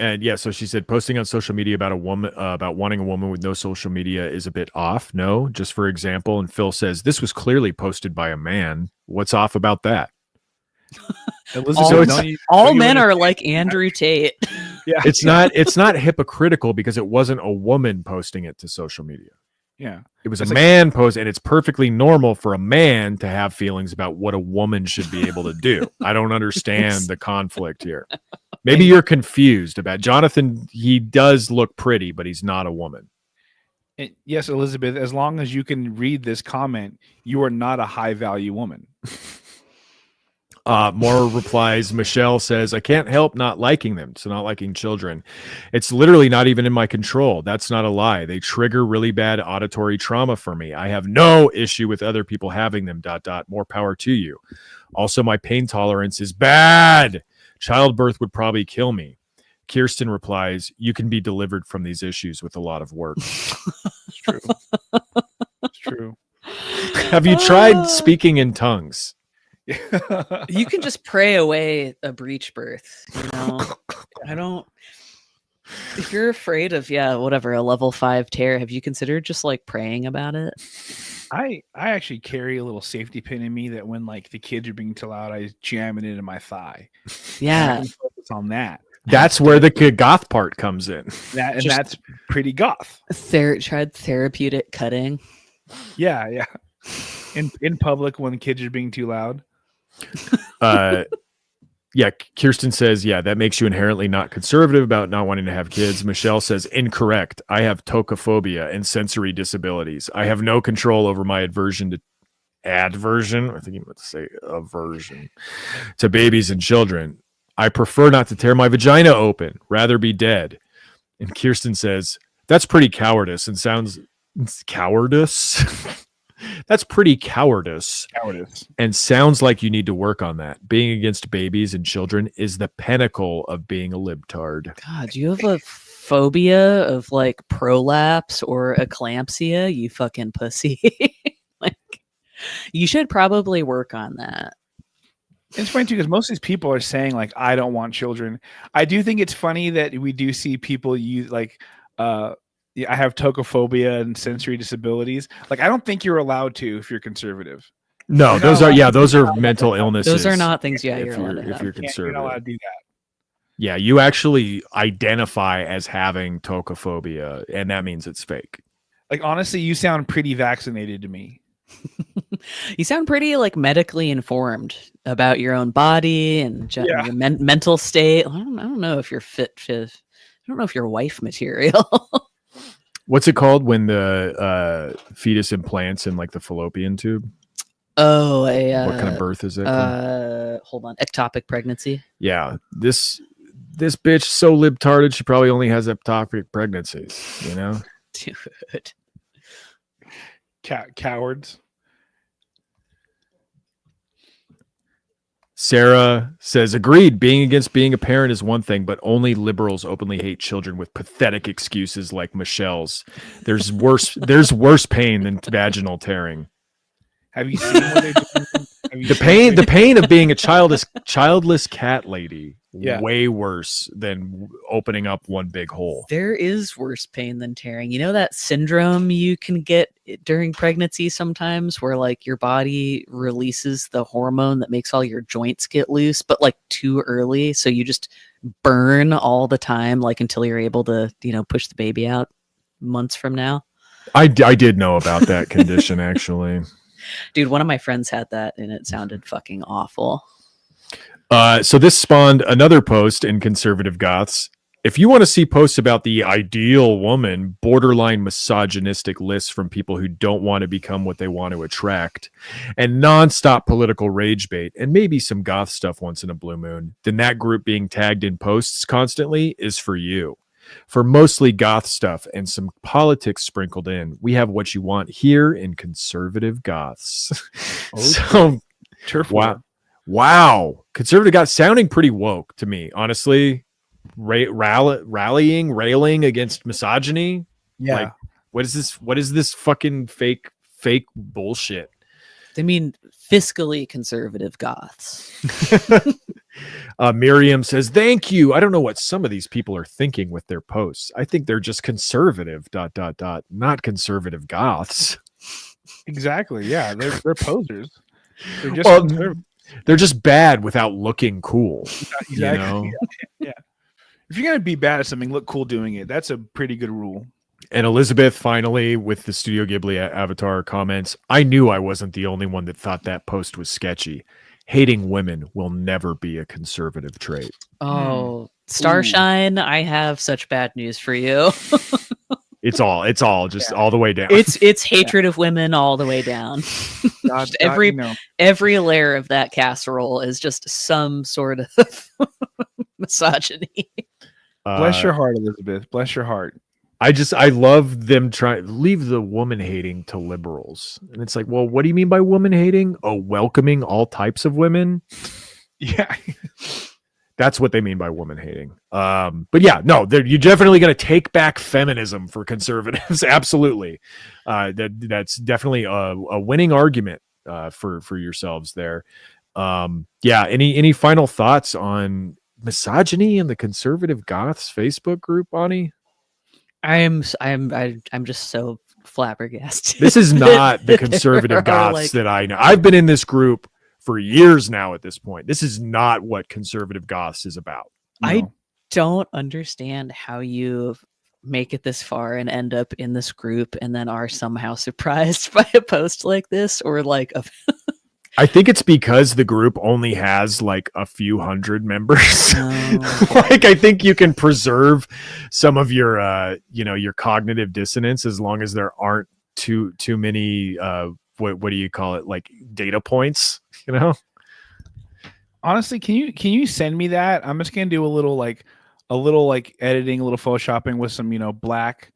And so she said, posting on social media about a woman, about wanting a woman with no social media is a bit off. No, just for example. And Phil says, this was clearly posted by a man. What's off about that? All men are like Andrew Tate. Yeah, It's not hypocritical because it wasn't a woman posting it to social media. Yeah, It was a man post, and it's perfectly normal for a man to have feelings about what a woman should be able to do. I don't understand the conflict here. Maybe you're confused about Jonathan. He does look pretty, but he's not a woman. Yes, Elizabeth, as long as you can read this comment, you are not a high value woman. More replies. Michelle says, I can't help not liking them. So not liking children. It's literally not even in my control. That's not a lie. They trigger really bad auditory trauma for me. I have no issue with other people having them ... More power to you. Also, my pain tolerance is bad. Childbirth would probably kill me. Kirsten replies, you can be delivered from these issues with a lot of work. It's true. It's true. Have you tried speaking in tongues? You can just pray away a breech birth, I don't. If you're afraid of whatever, a level 5 tear, have you considered just like praying about it? I actually carry a little safety pin in me that when like the kids are being too loud, I jam it into my thigh. Yeah, I can focus on that. That's where the goth part comes in. That's pretty goth. Tried therapeutic cutting. Yeah. In public when the kids are being too loud. Kirsten says, that makes you inherently not conservative about not wanting to have kids. Michelle says, incorrect. I have tocophobia and sensory disabilities. I have no control over my aversion to aversion to babies and children. I prefer not to tear my vagina open, rather be dead. And Kirsten says, that's pretty cowardice and sounds cowardice. That's pretty cowardice. And sounds like you need to work on that. Being against babies and children is the pinnacle of being a libtard. God, you have a phobia of like prolapse or eclampsia, you fucking pussy. Like, you should probably work on that. It's funny too because most of these people are saying like, I don't want children. I do think it's funny that we do see people use like I have tocophobia and sensory disabilities. Like, I don't think you're allowed to if you're conservative. No, those are mental illnesses. Those are not things. Yeah, if you're allowed to have. If you're conservative, you're not allowed to do that. Yeah, you actually identify as having tocophobia, and that means it's fake. Like, honestly, you sound pretty vaccinated to me. You sound pretty like medically informed about your own body and your mental state. I don't know if you're fit. I don't know if you're wife material. What's it called when the fetus implants in like the fallopian tube? Oh, what kind of birth is it? Hold on, ectopic pregnancy. Yeah, this bitch so libtarded she probably only has ectopic pregnancies. Dude, cowards. Sarah says, agreed. Being against being a parent is one thing, but only liberals openly hate children with pathetic excuses like Michelle's. There's worse pain than vaginal tearing. Have you seen what they're doing? The pain of being a childless cat lady. Yeah. Way worse than opening up one big hole. There is worse pain than tearing. You know that syndrome you can get during pregnancy sometimes where like your body releases the hormone that makes all your joints get loose, but like too early. So you just burn all the time, like until you're able to, push the baby out months from now. I did know about that condition, actually. Dude, one of my friends had that and it sounded fucking awful. So this spawned another post in Conservative Goths. If you want to see posts about the ideal woman, borderline misogynistic lists from people who don't want to become what they want to attract, and nonstop political rage bait, and maybe some goth stuff once in a blue moon, then that group being tagged in posts constantly is for you. For mostly goth stuff and some politics sprinkled in, we have what you want here in Conservative Goths. So, wow. Conservative Goths sounding pretty woke to me, honestly. Railing against misogyny. Yeah. Like, what is this fucking fake bullshit? They mean fiscally conservative goths. Miriam says, thank you. I don't know what some of these people are thinking with their posts. I think they're just conservative, ... not conservative goths. Exactly. Yeah. They're posers. They're just conservative. They're just bad without looking cool. Exactly. You know? Yeah. If you're going to be bad at something, look cool doing it. That's a pretty good rule. And Elizabeth, finally, with the Studio Ghibli avatar, comments, I knew I wasn't the only one that thought that post was sketchy. Hating women will never be a conservative trait. Oh, Starshine, I have such bad news for you. It's all just all the way down. It's hatred of women all the way down. Every layer of that casserole is just some sort of misogyny. Bless your heart, Elizabeth. Bless your heart. I love them trying leave the woman hating to liberals. And it's like, well, what do you mean by woman hating? Oh, welcoming all types of women. Yeah. That's what they mean by woman hating. But yeah, no, you're definitely going to take back feminism for conservatives. Absolutely. That's definitely a winning argument for yourselves there. Yeah. Any final thoughts on misogyny in the Conservative Goths Facebook group, Bonnie? I'm just so flabbergasted. This is not the Conservative Goths that I know. I've been in this group for years now at this point. This is not what Conservative Goths is about. I don't understand how you make it this far and end up in this group and then are somehow surprised by a post like this or like a I think it's because the group only has like a few hundred members. Like, I think you can preserve some of your, your cognitive dissonance as long as there aren't too many, what do you call it? Like data points, Honestly, can you send me that? I'm just going to do a little editing, a little photoshopping with some, black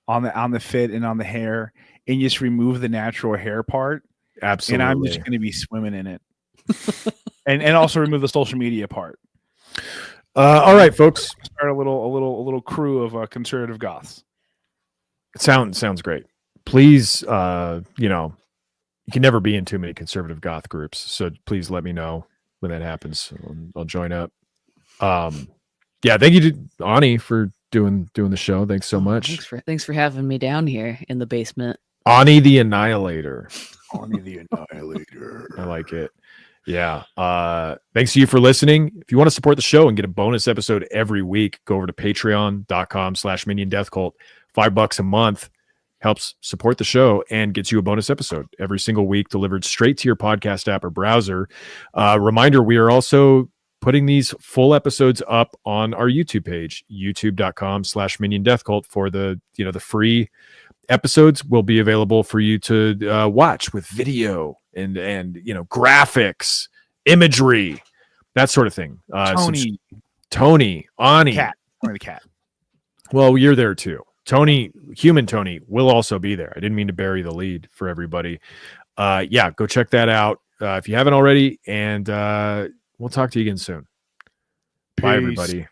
on the fit and on the hair and just remove the natural hair part. Absolutely. And I'm just going to be swimming in it. and also remove the social media part. All right, folks. Start a little crew of conservative goths. Sounds great. Please, you can never be in too many conservative goth groups. So please let me know when that happens. I'll join up. Yeah, thank you to Ani for doing the show. Thanks so much. Thanks for having me down here in the basement. Ani the Annihilator. Ani the Annihilator. I like it. Yeah. Thanks to you for listening. If you want to support the show and get a bonus episode every week, go over to patreon.com/Minion Death Cult. $5 a month helps support the show and gets you a bonus episode every single week delivered straight to your podcast app or browser. Reminder, we are also putting these full episodes up on our YouTube page, youtube.com/Minion Death Cult, for the free episodes will be available for you to watch with video and graphics, imagery, that sort of thing. Tony, Ani, cat, or the cat. Well, you're there too. Human Tony will also be there. I didn't mean to bury the lead for everybody. Yeah, go check that out if you haven't already, and we'll talk to you again soon. Peace. Bye, everybody.